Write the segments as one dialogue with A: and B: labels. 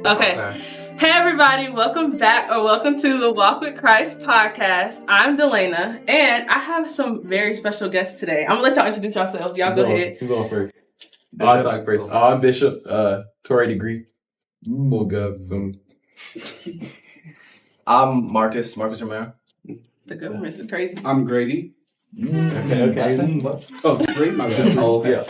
A: Okay. Hey everybody, welcome back or welcome to the Walk with Christ podcast. I'm DeLAINA and I have some very special guests today. I'm gonna let y'all introduce yourselves. Y'all go ahead.
B: Who's going first? I'll talk first. I'm Bishop, Torrey degree. Full gov.
C: I'm Marcus Romero.
A: The government is crazy.
D: I'm Grady.
B: Okay.
D: Oh, Grady, my bad.
B: Oh, yeah.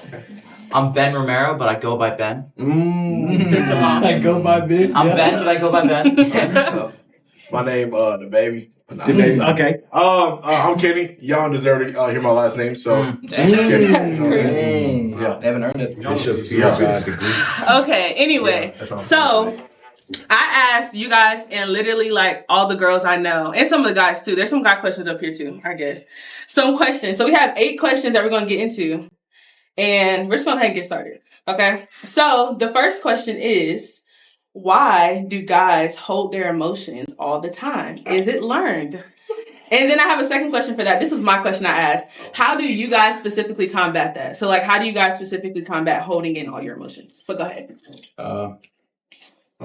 E: I'm Ben Romero, but I go by Ben.
B: I go by Ben.
E: I'm Ben, but I go by Ben.
F: My name, the baby.
B: Okay.
F: I'm Kenny. Y'all don't deserve to hear my last name, so.
A: That's crazy.
C: Yeah, they haven't earned it.
B: Bishop,
A: Okay, anyway, so I asked you guys and literally like all the girls I know and some of the guys too. There's some guy questions up here too, I guess. Some questions. So we have 8 questions that we're going to get into. And we're just going to go ahead and get started. Okay. So the first question is, why do guys hold their emotions all the time? Is it learned? And then I have a second question for that. This is my question I asked. How do you guys specifically combat that? So like, how do you guys specifically combat holding in all your emotions? But go ahead.
B: I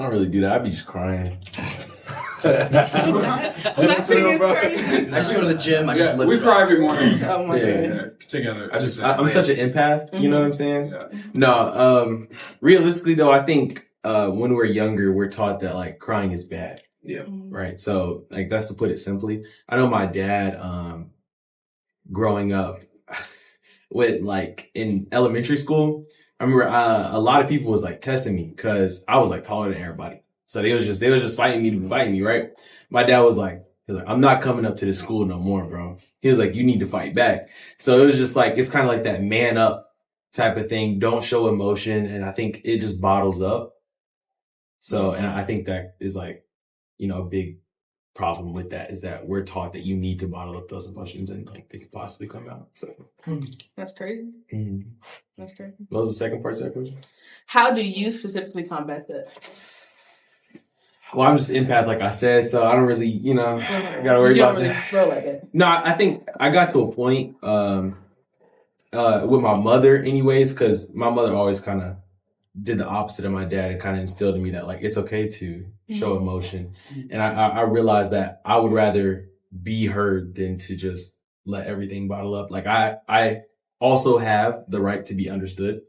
B: don't really do that. I be just crying.
A: I just
C: go to the gym. I just lift
D: we cry every morning.
A: Oh my goodness.
D: Together.
B: I'm such an empath. You know what I'm saying? Yeah. No, realistically though, I think when we're younger, we're taught that like crying is bad.
F: Yeah.
B: Right. So like that's to put it simply. I know my dad, growing up with like in elementary school, I remember a lot of people was like testing me because I was like taller than everybody. So they was just fighting me, right? My dad was like, I'm not coming up to this school no more, bro. He was like, you need to fight back. So it was just like, it's kind of like that man up type of thing. Don't show emotion. And I think it just bottles up. So, and I think that is like, you know, a big problem with that is that we're taught that you need to bottle up those emotions and like they could possibly come out. So
A: That's crazy.
B: mm-hmm.
A: That's crazy.
B: What was the second part of that question?
A: How do you specifically combat that?
B: Well, I'm just an empath, like I said, so I don't really, you know, gotta worry about that.
A: Like it.
B: No, I think I got to a point with my mother anyways, because my mother always kind of did the opposite of my dad and kind of instilled in me that like it's okay to show emotion. And I realized that I would rather be heard than to just let everything bottle up. Like I also have the right to be understood.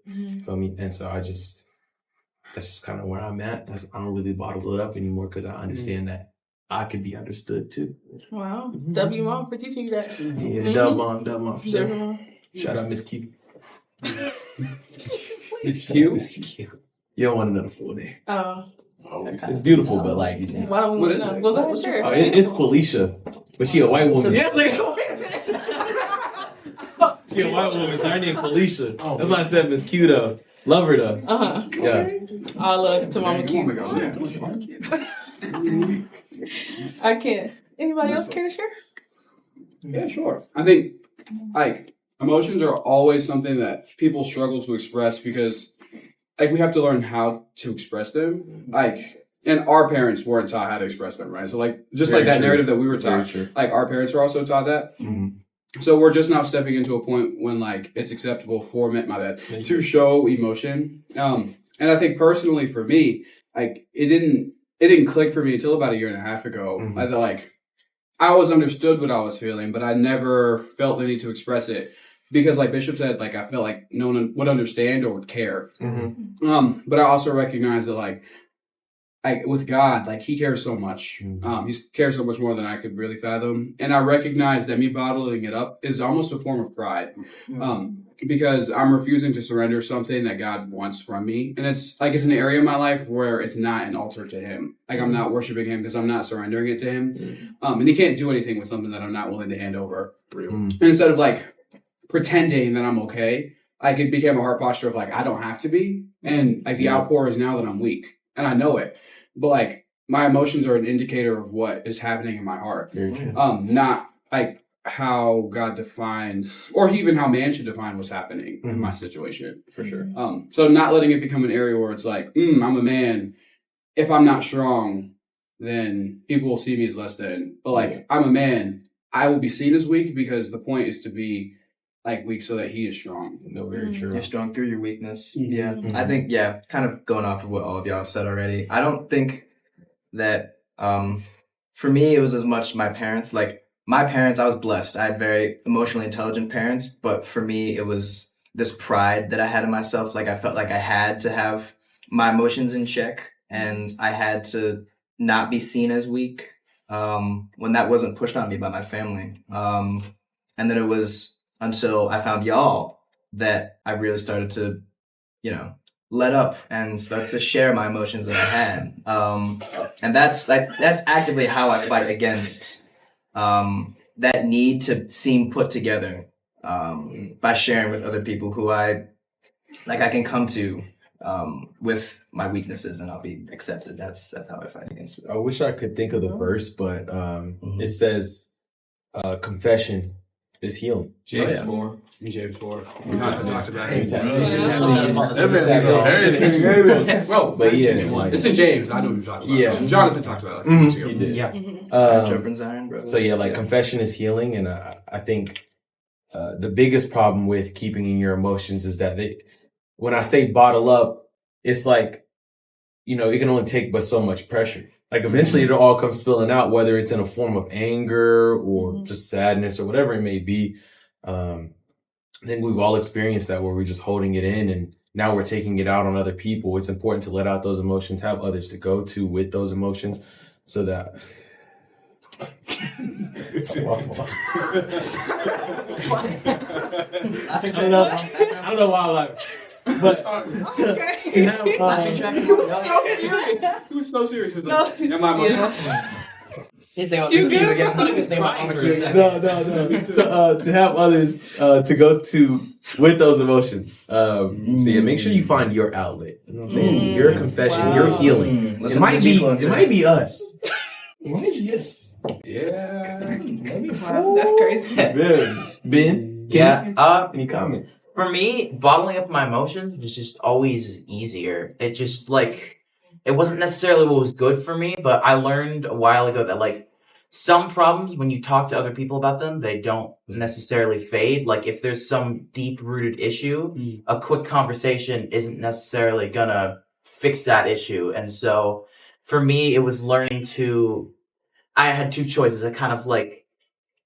B: Feel me? And so that's just kind of where I'm at. I don't really bottle it up anymore because I understand that I could be understood too.
A: Wow. W mom for teaching you that.
B: Yeah, dub mom for sure. Shout out Miss Q.
D: Miss Q?
B: Miss Q. You don't want another full name.
A: Oh.
B: It's beautiful, but like
A: why don't we know? Well, go ahead, sure.
B: Oh, it's Qualisha, but she a white woman.
A: Yeah,
B: She a white woman, so her name Qualisha. That's why I said Miss Q though. Love her though. Yeah.
A: All love to Mama Q. I can't. Anybody else care to share?
D: Yeah, sure. I think like emotions are always something that people struggle to express because like we have to learn how to express them. Like, and our parents weren't taught how to express them, right? So like just
B: Very
D: like that
B: true.
D: narrative that we were taught, like our parents were also taught that. So we're just now stepping into a point when like it's acceptable for to show emotion. And I think personally for me, like it didn't click for me until about 1.5 years ago. I always understood what I was feeling, but I never felt the need to express it because like Bishop said, like I felt like no one would understand or would care. But I also recognize that like with God, like he cares so much. He cares so much more than I could really fathom. And I recognize that me bottling it up is almost a form of pride. Because I'm refusing to surrender something that God wants from me. And it's like, it's an area of my life where it's not an altar to him. Like I'm not worshiping him because I'm not surrendering it to him. And he can't do anything with something that I'm not willing to hand over. And instead of like pretending that I'm okay, like it became a heart posture of like, I don't have to be. And like the outpour is now that I'm weak and I know it. But like my emotions are an indicator of what is happening in my heart. Not like how God defines, or even how man should define what's happening in my situation.
B: For sure.
D: So not letting it become an area where it's like, I'm a man. If I'm not strong, then people will see me as less than. But like, I'm a man. I will be seen as weak because the point is to be like weak so that he is strong.
B: No, very true.
C: You're strong through your weakness.
D: Mhm.
C: Yeah.
B: Mhm.
C: I think, kind of going off of what all of y'all have said already, I don't think that, for me, it was as much my parents. Like, my parents, I was blessed. I had very emotionally intelligent parents, but for me, it was this pride that I had in myself. Like, I felt like I had to have my emotions in check, and I had to not be seen as weak, when that wasn't pushed on me by my family. And then it was until I found y'all that I really started to, let up and start to share my emotions that I had. And that's actively how I fight against that need to seem put together, by sharing with other people who I can come to with my weaknesses, and I'll be accepted. That's how I fight against it.
B: I wish I could think of the verse, but it says confession is healing.
D: James
C: yeah.
D: 4. James 4. Jonathan talked about it.
F: That man,
D: Bro,
B: But yeah, like,
D: it's in James. I know what you're talking about.
B: Yeah.
D: Jonathan talked about it like 2
B: Mhm,
D: weeks ago.
B: he did.
E: Yeah.
C: Jumping Zion, bro.
B: So yeah, like confession is healing, and I think the biggest problem with keeping in your emotions is that when I say bottle up, it's like, it can only take but so much pressure. Like eventually it'll all come spilling out, whether it's in a form of anger or just sadness or whatever it may be. I think we've all experienced that, where we're just holding it in and now we're taking it out on other people. It's important to let out those emotions, have others to go to with those emotions, so that
C: I
B: don't know why I'm like, but to have,
D: He was so serious with
A: No.
D: that. Am I emotional?
C: His name
A: You good, bro?
C: His name on
B: no. To have others to go to with those emotions. So yeah, make sure you find your outlet. You know what I'm saying? Your confession, your healing. It might be us. It might be us.
D: Yeah.
A: That's crazy.
B: Ben,
E: Yeah.
B: any comments?
E: For me, bottling up my emotions was just always easier. It just it wasn't necessarily what was good for me, but I learned a while ago that some problems, when you talk to other people about them, they don't necessarily fade. Like if there's some deep rooted issue, a quick conversation isn't necessarily gonna fix that issue. And so for me, it was I had two choices. I kind of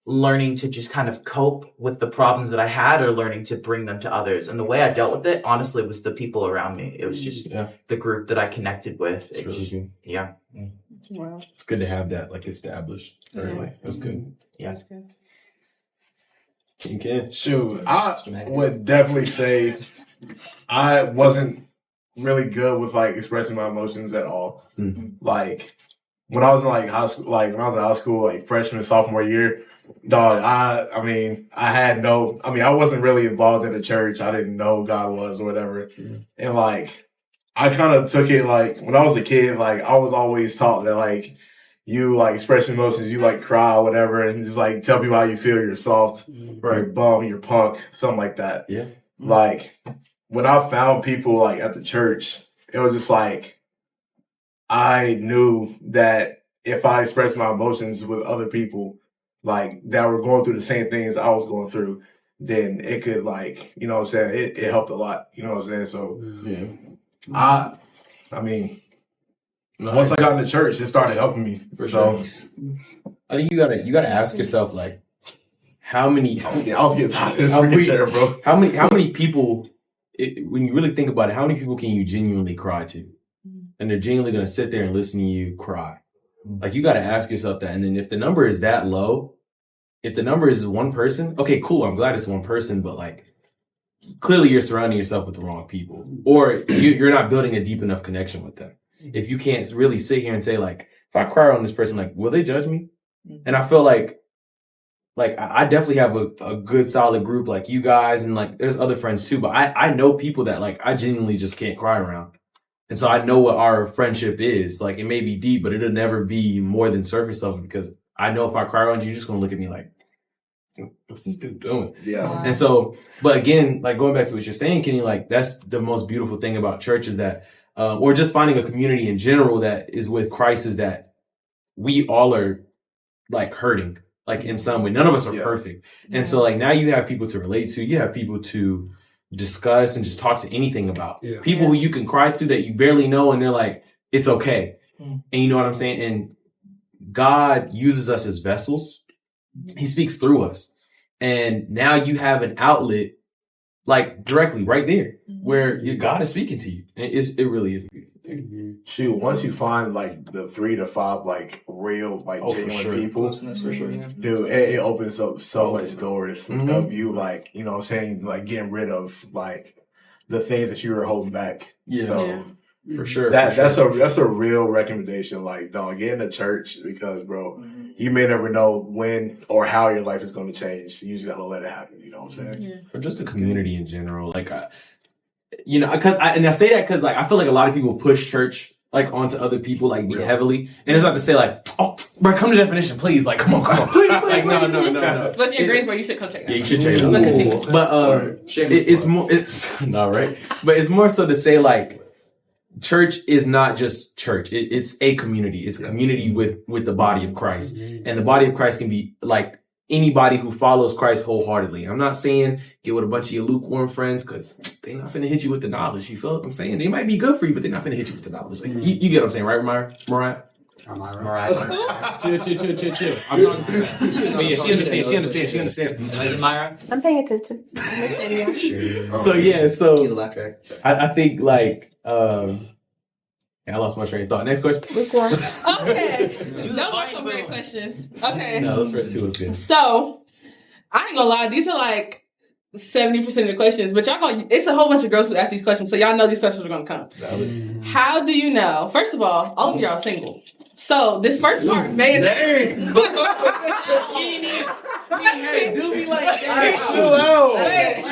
E: learning to just kind of cope with the problems that I had, or learning to bring them to others. And the way I dealt with it, honestly, was the people around me. It was just the group that I connected with. It
B: Really
E: just,
B: good.
E: yeah.
A: Wow.
B: It's good to have that established early. That's good.
E: Yeah.
A: That's good.
B: Okay.
F: Shoot, I would definitely say I wasn't really good with expressing my emotions at all. Like when I was in high school, when I was in high school, freshman, sophomore year, dog, I wasn't really involved in the church. I didn't know who God was or whatever. And I kind of took it when I was a kid, I was always taught that you express your emotions, you cry or whatever, and just tell people how you feel. You're soft, you're bum, you're punk, something like that.
B: Yeah.
F: When I found people at the church, it was just I knew that if I expressed my emotions with other people that were going through the same things I was going through, then it could you know what I'm saying, it helped a lot. You know what I'm saying? So
B: Yeah.
F: once I got in the church, it started helping me. So
B: I think you gotta ask yourself how many.
F: I was getting tired of this freaking share, bro.
B: How many people? When you really think about it, how many people can you genuinely cry to, and they're genuinely gonna sit there and listen to you cry? You got to ask yourself that. And then if the number is that low, if the number is one person, okay, cool. I'm glad it's one person, but clearly you're surrounding yourself with the wrong people, or you're not building a deep enough connection with them. If you can't really sit here and say if I cry on this person, will they judge me? And I feel like I definitely have a good solid group like you guys, and there's other friends too, but I know people that I genuinely just can't cry around. And so I know what our friendship is. It may be deep, but it'll never be more than surface level, because I know if I cry around you, you're just going to look at me what's this dude doing?
F: Yeah.
A: Wow.
B: And so, but again, going back to what you're saying, Kenny, that's the most beautiful thing about church is that, or just finding a community in general that is with Christ, is that we all are hurting. like in some way. None of us are
F: Yeah.
B: perfect. And so like now you have people to relate to, you have people to discuss and just talk to anything about.
D: Yeah.
B: People who you can cry to that you barely know and they're like, it's okay. And you know what I'm saying? And God uses us as vessels. He speaks through us. And now you have an outlet like directly right there where God is speaking to you. And it really is a beautiful thing.
F: Shoot, once you find like the 3 to 5 like real like genuine people,
C: Closeness, for sure, yeah.
F: dude, it opens up so much doors of you like, you know what I'm saying, like getting rid of like the things that you were holding back.
B: Yeah.
F: So
B: For sure.
F: that's a real recommendation. Like, dog, get in the church because, bro, you may never know when or how your life is going to change. You just got to let it happen. You know what I'm saying?
A: Yeah.
B: Or just the community in general. Like, you know, I say that because like I feel like a lot of people push church like onto other people like heavily, and it's not to say like, oh, bro, come to definition, please. Like, come on, please, like, no.
A: But if you're Greensboro, you should come check it out.
B: Yeah, you should check it out.
A: But continue.
B: But it's more. It's no right, but it's more so to say like. Church is not just church. It's a community. It's a community with the body of Christ. And the body of Christ can be like anybody who follows Christ wholeheartedly. I'm not saying get with a bunch of your lukewarm friends because they're not finna hit you with the knowledge. You feel what I'm saying? They might be good for you, but they're not finna hit you with the knowledge. Like, you get what I'm saying, right, Mariah?
D: Am I right?
C: Mariah.
B: Chill. I'm talking to her. But yeah, she understands.
E: Lady Myra?
G: I'm paying attention. I'm listening.
C: Sure.
B: So yeah,
C: Cue
B: so
C: the laugh track. Sorry.
B: I think like I lost my train of thought. Next question.
G: Lukewarm.
A: Okay. Those are some great questions. Okay.
B: No, those first two was good.
A: So, I ain't gonna lie, these are like 70% of the questions, but it's a whole bunch of girls who ask these questions, so y'all know these questions are gonna come. How do you know? First of all of y'all are single. So, this first part may
F: Hey,
B: do be like
F: chill out.
A: Wait.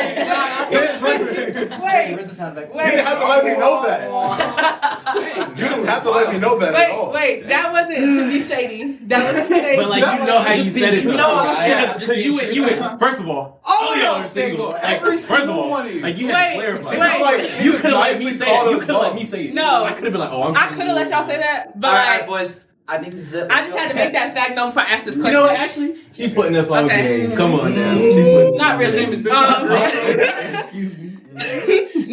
C: Where's the sound effect?
F: You didn't have to let me know that. You didn't have to let me know that at all.
A: Wait, that wasn't to be shady. That wasn't shady.
B: But like you know how you said it though.
C: No,
B: Because you went first of all y'all are single. Like first of all, like you had to clarify.
F: She was like, you could let me say it.
B: You could let me say it.
A: No.
B: I could have been like, oh, I'm
A: I
B: single.
A: could have let y'all say that, but
E: All right,
A: like,
E: boys. I think this is it.
A: I just had to make that fact known before I asked this question.
B: You know what? Actually, she putting us on
A: Okay.
B: game. Come on now. She putting us
A: Not
B: on
A: really.
B: game.
D: Excuse me.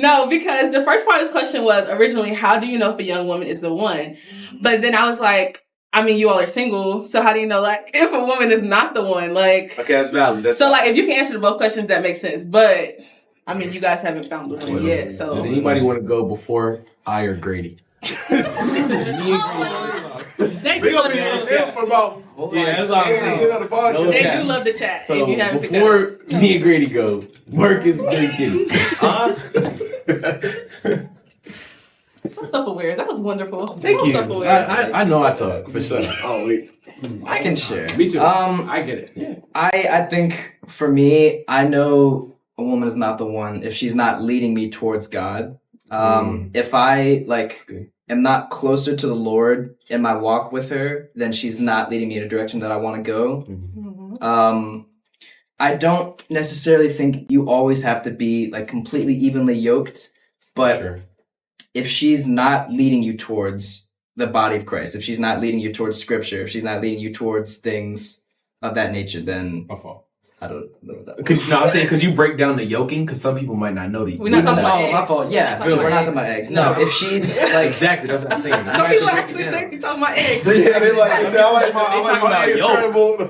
A: No, because the first part of this question was originally, how do you know if a young woman is the one? But then I was like, I mean, you all are single, so how do you know, like, if a woman is not the one? Like,
B: Okay, that's valid.
A: so, like, if you can answer both questions, that makes sense. But, I mean, you guys haven't found the one yet,
B: Does
A: so.
B: anybody want to go before I or Grady?
A: They
F: We
A: do
F: gonna
A: love
F: be
A: the
F: here for about
B: Yeah, that's all I'm
F: 80%
B: saying.
F: of the podcast.
A: They
B: Yeah.
A: do love the chat.
B: So
A: if you haven't picked
B: before me and Grady go, Marcus drinking.
A: So self-aware. That was wonderful.
B: Thank
A: So
B: you.
A: self-aware.
B: I know I talk for sure.
F: Oh, wait.
C: I can share.
D: Me too.
C: I
B: get it. Yeah.
C: I think for me, I know a woman is not the one if she's not leading me towards God. If I like am not closer to the Lord in my walk with her, then she's not leading me in a direction that I want to go. I don't necessarily think you always have to be like completely evenly yoked, but
B: Sure.
C: if she's not leading you towards the body of Christ, if she's not leading you towards scripture, if she's not leading you towards things of that nature, then
B: My fault.
C: I don't know what that
B: No, I'm saying because you break down the yoking, because some people might not know the.
A: We're not talking about
C: Oh, my
A: eggs.
C: fault. Yeah,
A: We're not
C: we're not
A: talking
C: talking
A: about
C: about eggs. No, if she's like
B: Exactly, that's what I'm saying.
A: Some people actually think you're talking about eggs.
F: Yeah, they like, I like
B: talking
F: my
B: about
F: eggs
B: yolk.
F: scrambled.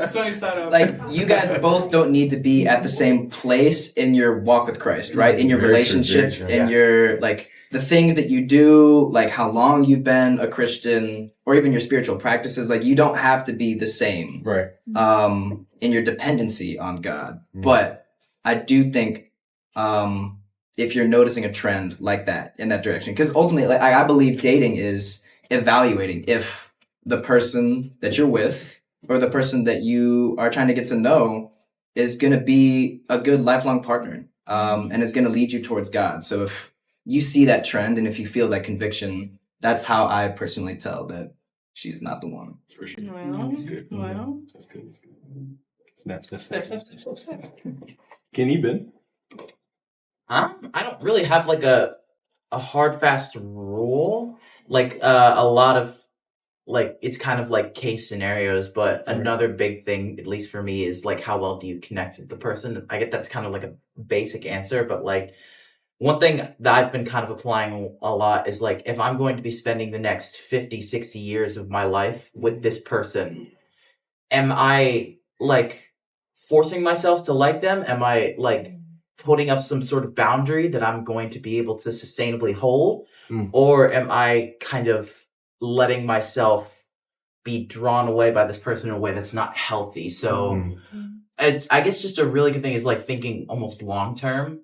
C: if,
D: Sunny side up.
C: like you guys both don't need to be at the same place in your walk with Christ, right? In your
B: Very true,
C: relationship,
B: very true,
C: in
B: yeah.
C: your like the things that you do, like how long you've been a Christian, or even your spiritual practices. Like you don't have to be the same.
B: Right.
C: In your dependency on God. But I do think if you're noticing a trend like that in that direction, because ultimately, like I believe dating is evaluating if the person that you're with or the person that you are trying to get to know is going to be a good lifelong partner and is going to lead you towards God. So if you see that trend and if you feel that conviction, that's how I personally tell that she's not the one.
B: For sure.
A: Well,
B: That's good.
A: well.
B: That's good. That's good. Snap.
A: Snap.
B: Kenny, Ben?
E: I don't really have like a hard fast rule. Like a lot of like it's kind of like case scenarios, but another big thing, at least for me, is like how well do you connect with the person? I get that's kind of like a basic answer, but like one thing that I've been kind of applying a lot is like if I'm going to be spending the next 50, 60 years of my life with this person, am I like forcing myself to like them? Am I like putting up some sort of boundary that I'm going to be able to sustainably hold? Or am I kind of letting myself be drawn away by this person in a way that's not healthy? So I guess just a really good thing is like thinking almost long term.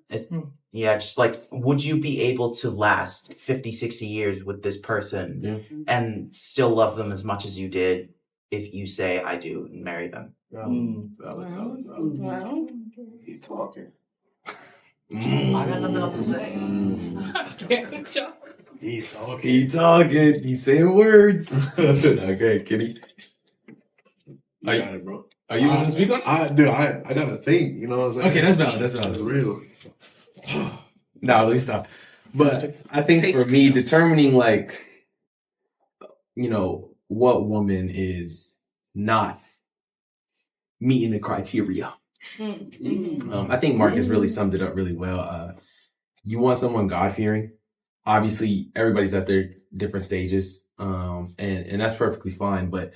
E: Yeah, just like, would you be able to last 50, 60 years with this person and still love them as much as you did if you say, I do, and marry them?
A: Well,
F: He talking.
E: I got nothing else to say.
F: He talking.
B: He talking. He saying words. Okay, Kitty.
F: You got it, bro.
B: Are you going to speak on it?
F: I got to think. You know what I'm saying?
B: Okay, that's valid.
F: That's real.
B: No, let me stop. But I think for me, determining like, you know, what woman is not meeting the criteria. I think Marcus really summed it up really well. You want someone God-fearing. Obviously, everybody's at their different stages, and that's perfectly fine. But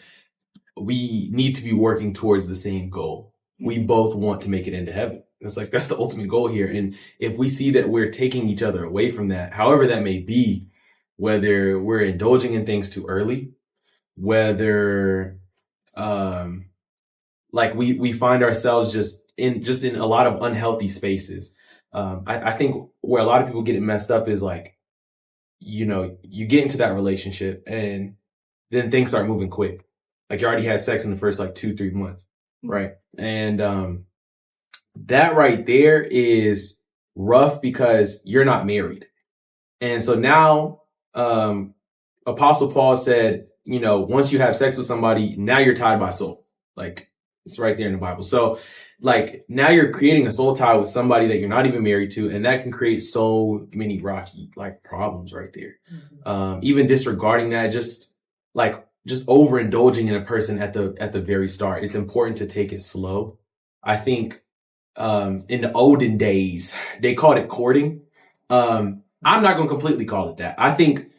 B: we need to be working towards the same goal. We both want to make it into heaven. It's like that's the ultimate goal here. And if we see that we're taking each other away from that, however that may be, whether we're indulging in things too early, whether like we find ourselves just in a lot of unhealthy spaces. I think where a lot of people get it messed up is like, you know, you get into that relationship and then things start moving quick. Like you already had sex in the first like 2-3 months, right? And that right there is rough because you're not married. And so now Apostle Paul said, you know, once you have sex with somebody, now you're tied by soul. Like it's right there in the Bible. So like now you're creating a soul tie with somebody that you're not even married to, and that can create so many rocky like problems right there. Even disregarding that, just overindulging in a person at the very start. It's important to take it slow. I think in the olden days they called it courting. I'm not going to completely call it that. I think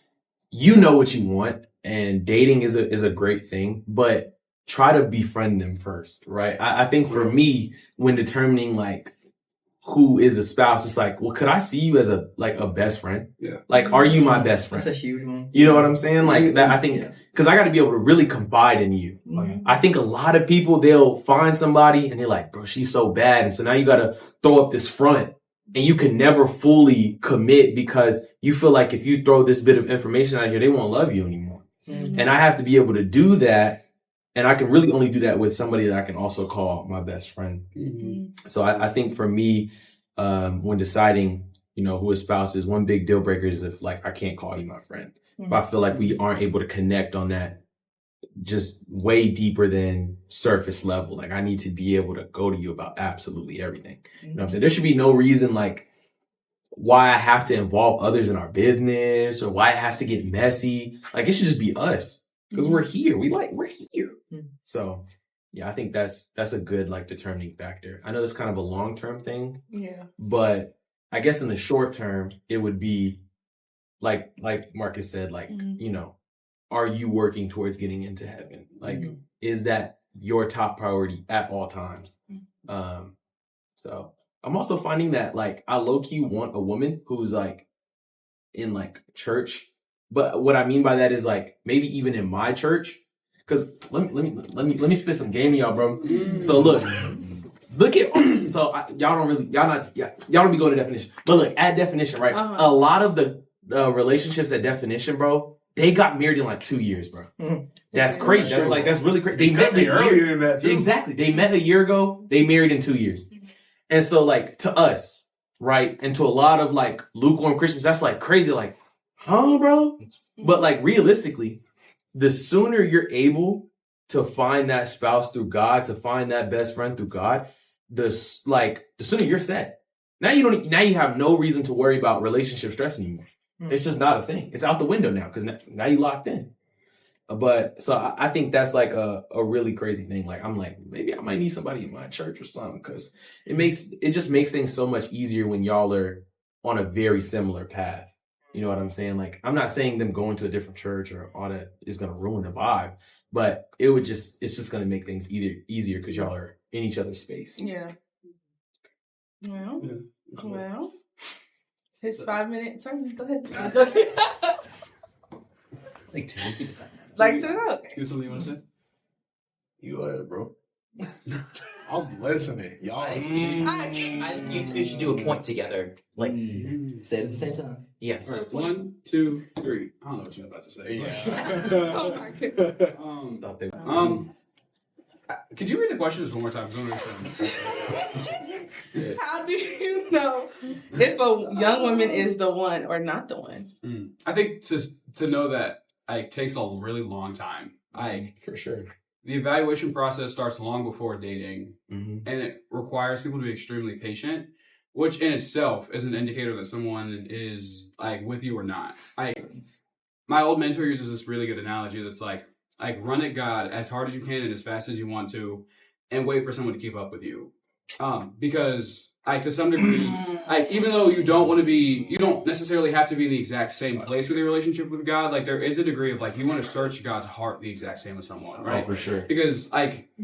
B: you know what you want, and dating is a great thing, but try to befriend them first, right? I think for me, when determining like who is a spouse, it's like, well, could I see you as a best friend? Yeah. Like, are you my best friend?
C: That's a huge one.
B: You know what I'm saying? Like that, I think, because I got to be able to really confide in you. I think a lot of people, they'll find somebody and they're like, bro, she's so bad. And so now you got to throw up this front and you can never fully commit because you feel like if you throw this bit of information out here, they won't love you anymore. And I have to be able to do that. And I can really only do that with somebody that I can also call my best friend. So I think for me, when deciding, you know, who a spouse is, one big deal breaker is if like, I can't call you my friend. If I feel like we aren't able to connect on that just way deeper than surface level, like I need to be able to go to you about absolutely everything. You know what I'm saying? There should be no reason like why I have to involve others in our business or why it has to get messy. Like it should just be us. Because we're here. We're here. So yeah, I think that's a good like determining factor. I know it's kind of a long-term thing. Yeah. But I guess in the short term, it would be like Marcus said, like, you know, are you working towards getting into heaven? Like, is that your top priority at all times? So I'm also finding that like I low-key want a woman who's like in like church. But what I mean by that is like maybe even in my church, because let me spit some game to y'all, bro. So look at y'all don't be going to definition, but look at definition, right? A lot of the relationships at definition, bro, they got married in like 2 years, bro. That's crazy. That's really crazy. They met
F: earlier than that too.
B: Exactly. They met a year ago. They married in 2 years, and so like to us, right, and to a lot of like lukewarm Christians, that's like crazy, like. Huh, bro? But like realistically, the sooner you're able to find that spouse through God, to find that best friend through God, the sooner you're set. Now you have no reason to worry about relationship stress anymore. It's just not a thing. It's out the window now because now you locked in. But so I think that's like a really crazy thing. Like I'm like, maybe I might need somebody in my church or something, because it just makes things so much easier when y'all are on a very similar path. You know what I'm saying? Like I'm not saying them going to a different church or all that is gonna ruin the vibe, but it's just gonna make things easier because y'all are in each other's space.
A: Yeah. Well, his 5 minutes. Sorry, go ahead.
C: Like 2. Keep it tight.
A: Like to go.
D: You have something you want to say?
F: You go ahead, bro. I'm listening. Y'all.
E: I think you two should do a point together. Like,
C: Say it at the same time.
E: yes.
D: All right, 1, 2, 3. I don't know what you're about to say.
A: Oh my goodness.
B: Thought they-
D: Could you read the questions one more time? 'Cause I want to make sure.
A: How do you know if a young woman is the one or not the one?
D: I think to know that it takes a really long time.
B: For sure.
D: The evaluation process starts long before dating,
B: Mm-hmm.
D: and it requires people to be extremely patient, which in itself is an indicator that someone is like with you or not. My old mentor uses this really good analogy that's like run at God as hard as you can and as fast as you want to, and wait for someone to keep up with you. Because to some degree, even though you don't necessarily have to be in the exact same place with your relationship with God. Like there is a degree of you want to search God's heart the exact same as someone, right?
B: Oh, for sure.
D: Because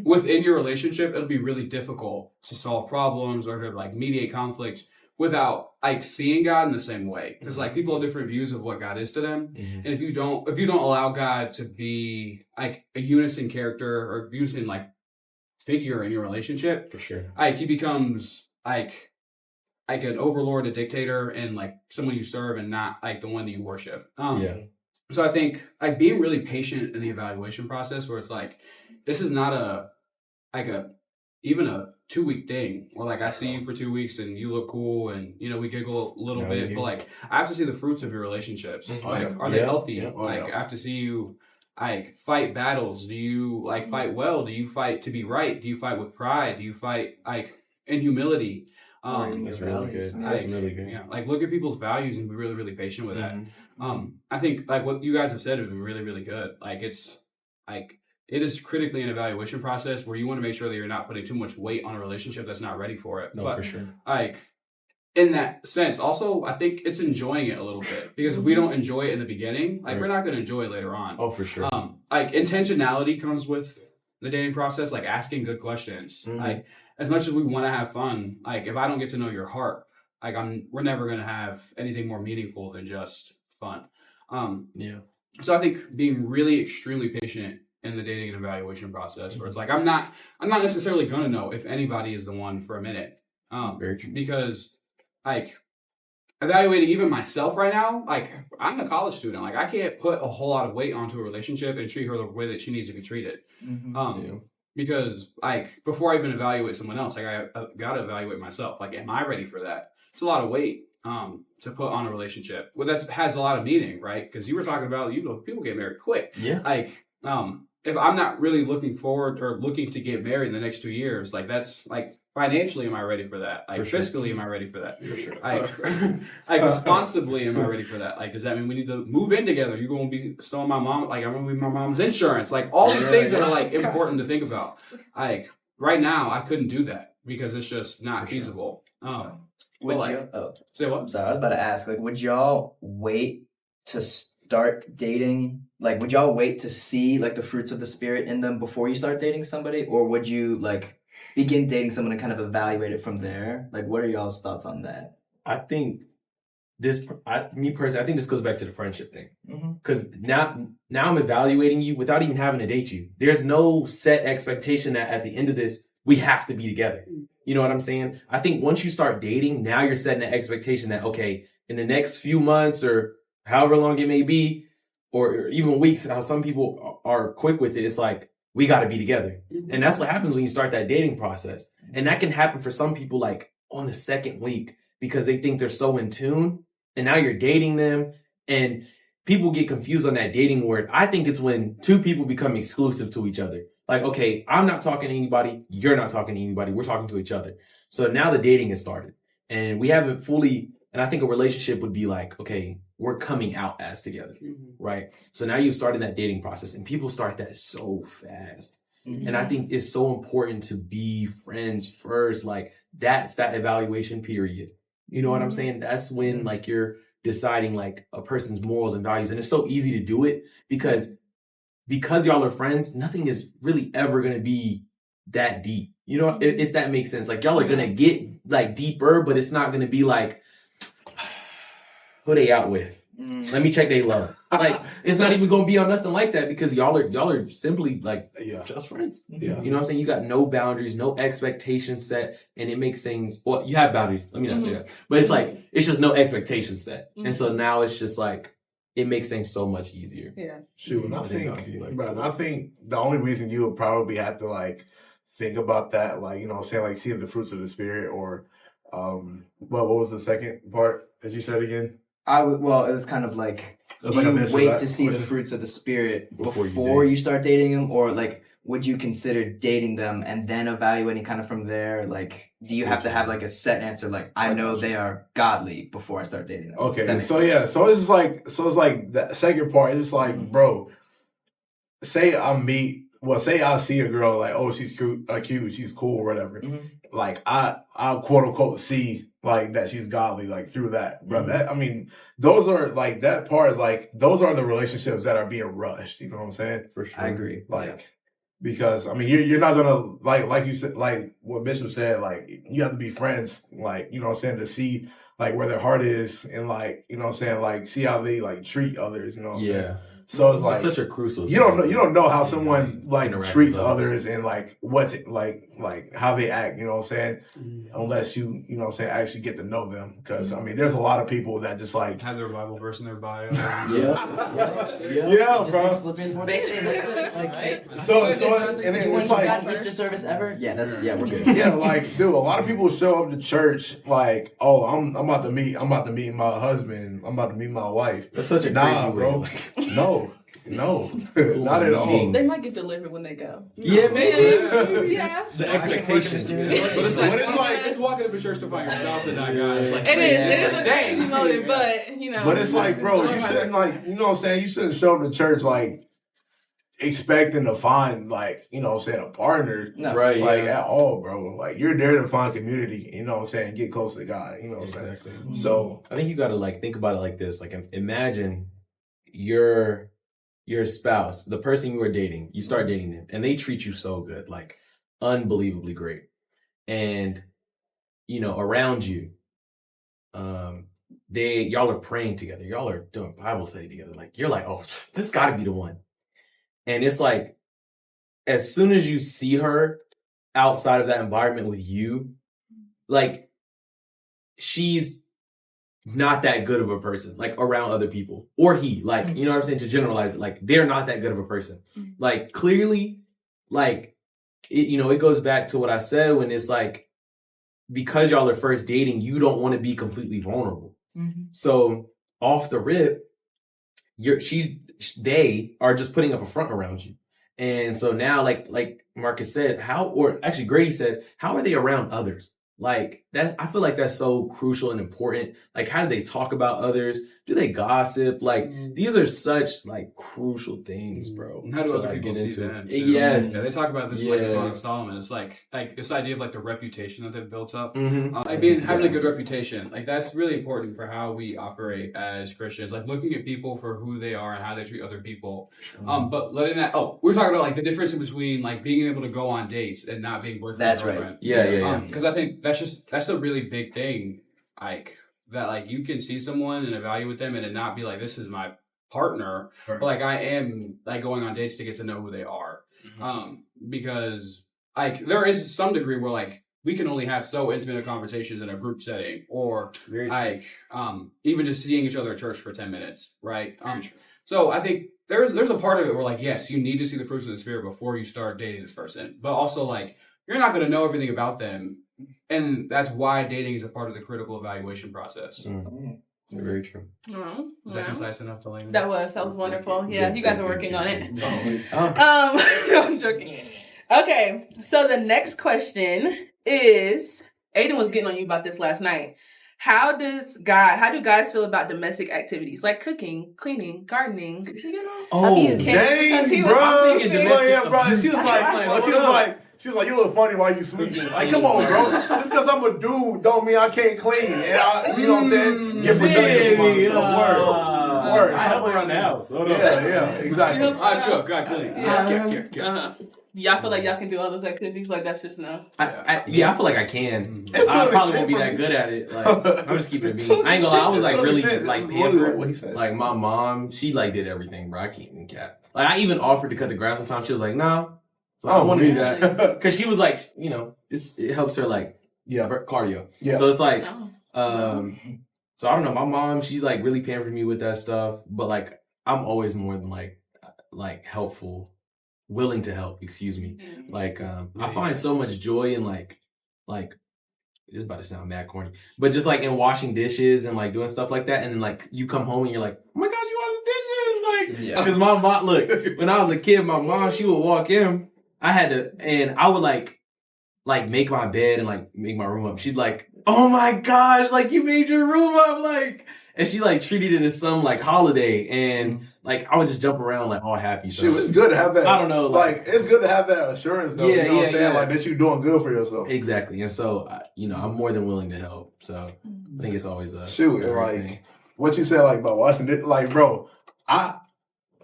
D: within your relationship, it'll be really difficult to solve problems or to mediate conflicts without seeing God in the same way. Because people have different views of what God is to them, and if you don't allow God to be a unison character or unison figure in your relationship,
B: For sure.
D: he becomes an overlord, a dictator, and someone you serve and not the one that you worship. So I think being really patient in the evaluation process, where it's this is not even a 2-week thing, or I see you for 2 weeks and you look cool and we giggle a little bit, but I have to see the fruits of your relationships. Are they healthy?
B: Yeah.
D: I have to see you fight battles. Do you fight well? Do you fight to be right? Do you fight with pride? Do you fight in humility?
B: That's really good. That's really good.
D: Yeah, look at people's values and be really, really patient with that. I think what you guys have said has been really, really good. It is critically an evaluation process where you want to make sure that you're not putting too much weight on a relationship that's not ready for it.
B: No,
D: But
B: for sure.
D: in that sense, also I think it's enjoying it a little bit, because if we don't enjoy it in the beginning, we're not going to enjoy it later on.
B: Oh, for sure.
D: Intentionality comes with the dating process, asking good questions. As much as we want to have fun, if I don't get to know your heart, we're never going to have anything more meaningful than just fun. So I think being really extremely patient in the dating and evaluation process, where it's I'm not necessarily going to know if anybody is the one for a minute.
B: Very true.
D: Because evaluating even myself right now, I'm a college student. I can't put a whole lot of weight onto a relationship and treat her the way that she needs to be treated. Because before I even evaluate someone else, I gotta evaluate myself. Am I ready for that? It's a lot of weight to put on a relationship. Well, that has a lot of meaning, right? Because you were talking about people get married quick.
B: Yeah.
D: If I'm not really looking forward or looking to get married in the next 2 years, that's financially, am I ready for that?
B: For sure.
D: Fiscally, am I ready for that?
B: For sure.
D: Responsibly, am I ready for that? Does that mean we need to move in together? You're going to be stealing my mom? I'm going to be my mom's insurance. All these things that are important to think about. Right now, I couldn't do that because it's just not feasible. Say what?
C: Sorry, I was about to ask. Would y'all wait to start dating? Would y'all wait to see the fruits of the spirit in them before you start dating somebody, or would you begin dating someone and kind of evaluate it from there? What are y'all's thoughts on that?
B: I think me personally, I think this goes back to the friendship thing. Because now I'm evaluating you without even having to date you. There's no set expectation that at the end of this, we have to be together. You know what I'm saying? I think once you start dating, now you're setting an expectation that, okay, in the next few months or however long it may be, or even weeks, and how some people are quick with it, it's we got to be together. And that's what happens when you start that dating process. And that can happen for some people on the second week, because they think they're so in tune, and now you're dating them, and people get confused on that dating word. I think it's when two people become exclusive to each other. Okay, I'm not talking to anybody, you're not talking to anybody, we're talking to each other. So now the dating has started, and we haven't fully And I think a relationship would be like, okay, we're coming out as together, right? So now you've started that dating process, and people start that so fast. And I think it's so important to be friends first. Like that's that evaluation period. You know what I'm saying? That's when like you're deciding like a person's morals and values. And it's so easy to do it because y'all are friends, nothing is really ever going to be that deep. You know, if that makes sense. Like y'all are going to get like deeper, but it's not going to be like, who they out with? Let me check they love. Like it's not even gonna be on nothing like that because y'all are simply like just friends.
F: Yeah.
B: You know what I'm saying? You got no boundaries, no expectations set, and it makes things well, you have boundaries. Let me not say that. But it's like it's just no expectations set. And so now it's just like it makes things so much easier.
A: Yeah.
F: Shoot, and I think the only reason you would probably have to like think about that, like, you know what I'm saying, like seeing the fruits of the spirit or what was the second part that you said again?
C: It was kind of like, do you wait to see the fruits of the spirit before you start dating them, or like would you consider dating them and then evaluating kind of from there? Like, do you have to have like a set answer? Like, I know they are godly before I start dating them.
F: Okay, so yeah, so it's like that second part. It's just like, bro, say I see a girl like, oh, she's cute, she's cool, or whatever. Like I quote unquote see like that she's godly, like through that, bro. That I mean, those are like that part is like those are the relationships that are being rushed. You know what I'm saying?
B: For sure.
C: I agree.
F: Like because I mean you're not gonna like you said, like what Bishop said, like you have to be friends, like, you know what I'm saying, to see like where their heart is and like, you know what I'm saying, like see how they like treat others, you know what I'm saying? So it's like
B: such a crucial
F: you don't know how someone like treats others and like what's it like how they act, you know what I'm saying, unless you know what I'm saying, actually get to know them. Because I mean there's a lot of people that just like
D: have their Bible verse in their bio.
F: Yeah, bro. So and it's like
C: Easter service ever? Yeah, we're good.
F: Yeah, like dude, a lot of people show up to church like, oh, I'm about to meet my husband, I'm about to meet my wife.
B: That's such a crazy
F: bro. No, not at all.
A: They might get delivered when they go.
B: Yeah, maybe.
A: Yeah.
B: The expectations.
D: But it's like it's walking up to church to find your spouse and not God. It's like
A: It is a crazy motive, but you know.
F: But it's like, bro, you shouldn't like, you know what I'm saying, you shouldn't show up to church like expecting to find like, you know what I'm saying, a partner.
C: No.
B: Right.
F: Like at all, bro. Like you're there to find community, you know what I'm saying, get close to God, you know what I'm saying. So
B: I think you gotta like think about it like this. Like imagine your spouse, the person you are dating, you start dating them and they treat you so good, like unbelievably great. And you know, around you, y'all are praying together, y'all are doing Bible study together. Like you're like, oh, this gotta be the one. And it's like, as soon as you see her outside of that environment with you, like she's not that good of a person, like around other people, or he, like, you know what I'm saying, to generalize it, like they're not that good of a person. Like clearly, like it goes back to what I said when it's like, because y'all are first dating, you don't want to be completely vulnerable. So off the rip, they are just putting up a front around you. And so now, like Marcus said, Grady said, how are they around others? Like I feel like that's so crucial and important. Like, how do they talk about others? Do they gossip? Like these are such like crucial things, bro.
D: How do other people see that? Too?
B: Yes.
D: Yeah, they talk about this like Song of Solomon. It's like this idea of like the reputation that they've built up.
B: Mm-hmm.
D: Having a good reputation, like that's really important for how we operate as Christians. Like looking at people for who they are and how they treat other people. But letting that. Oh, we're talking about like the difference in between like being able to go on dates and not being boyfriend.
C: That's
D: girlfriend.
C: right.
B: Yeah.
D: Because I think that's a really big thing. Like that, like you can see someone and evaluate them and it not be like, this is my partner, but like I am like going on dates to get to know who they are. Because like there is some degree where like we can only have so intimate conversations in a group setting, or like even just seeing each other at church for 10 minutes, right? So I think there's a part of it where like, yes, you need to see the fruits of the Spirit before you start dating this person, but also like you're not going to know everything about them. And that's why dating is a part of the critical evaluation process.
B: Very true.
D: Was that concise enough to LAINA?
A: That was wonderful. Yeah, you guys are working on it. I'm joking. Okay, so the next question is, Aiden was getting on you about this last night. How do guys feel about domestic activities like cooking, cleaning, gardening? You know?
B: Oh,
G: Abuse.
F: Dang, bro.
B: I'm thinking domestic
F: Yeah, bro.
B: abuse.
F: She was like, you look funny while you sweeping. Like, come on, bro. Just because I'm a dude don't mean I can't clean. And you know what I'm saying? Get productive for myself. Word.
B: I help around the house.
F: Yeah, exactly.
D: I cook, I clean.
A: Yeah. Y'all feel like y'all can do all those activities? Like that's just no.
B: I feel like I can.
F: It's
B: I
F: to an
B: probably
F: extent
B: won't be
F: for
B: that
F: me.
B: good at it. Like I'm just keeping it being. I ain't gonna lie. I was like really like pampered.
F: What he said.
B: Like my mom, she like did everything, bro. I can't even cap. Like I even offered to cut the grass sometimes. She was like, "No, I don't want to do that," because she was like, you know, it helps her like cardio.
F: Yeah.
B: So it's like, so I don't know. My mom, she's like really pampered me with that stuff, but like I'm always more than like helpful. Willing to help, excuse me. Like I find so much joy in like it's about to sound mad corny, but just like in washing dishes and like doing stuff like that, and then like you come home and you're like, oh my gosh, you wash the dishes, like because my mom, look, when I was a kid, my mom, she would walk in, I would like make my bed and like make my room up. She'd like, oh my gosh, like you made your room up, like. And she like treated it as some like holiday, and like I would just jump around like all happy. So
F: Shoot, it's good to have that.
B: I don't know,
F: like it's good to have that assurance, though.
B: Yeah,
F: you know what I'm saying?
B: yeah.
F: Like that you're doing good for yourself.
B: Exactly, and so you know I'm more than willing to help. So I think it's always a
F: shoot. And like what you said, like about watching it, like bro, I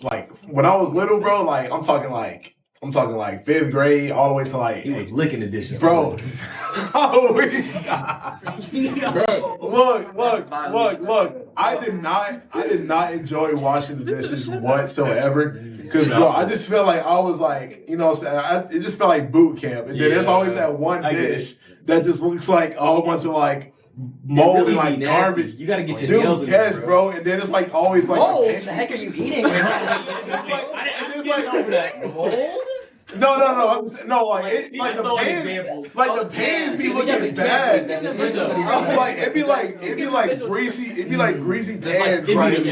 F: like when I was little, bro. Like I'm talking like 5th grade all the way to like
B: he was licking the dishes,
F: bro. Look. I did not enjoy washing the dishes whatsoever. Because bro, I just feel like I was like, you know what I'm saying? It just felt like boot camp. And then there's always that one dish that just looks like a whole bunch of like mold
B: really
F: and like garbage.
B: You gotta get your nails in
F: yes,
B: there,
F: bro. And then it's like always like
C: Mold? What the heck are you eating? Mold?
F: No. Like the pans be looking bad. Like it'd be like greasy pans.
B: It'd be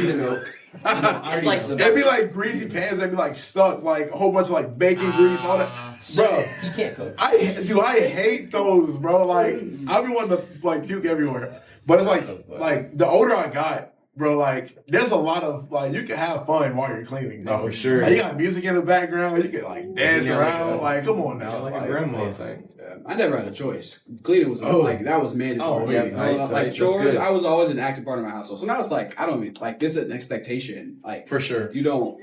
B: the milk.
C: It's like
F: It'd be like greasy pans that be like stuck, like a whole bunch of like bacon grease, all that. Bro,
C: you can't cook.
F: I hate those, bro. Like I be wanting to like puke everywhere. But it's like the older I got, bro, like there's a lot of like you can have fun while you're cleaning. Bro.
B: No, for sure.
F: Like, you got music in the background, you can like dance around. Like come on now,
B: like a grandma thing.
D: I never had a choice. Cleaning was like that was mandatory. Like chores, I was always an active part of my household. So now it's like I don't mean like this is an expectation. Like
B: for sure,
D: you don't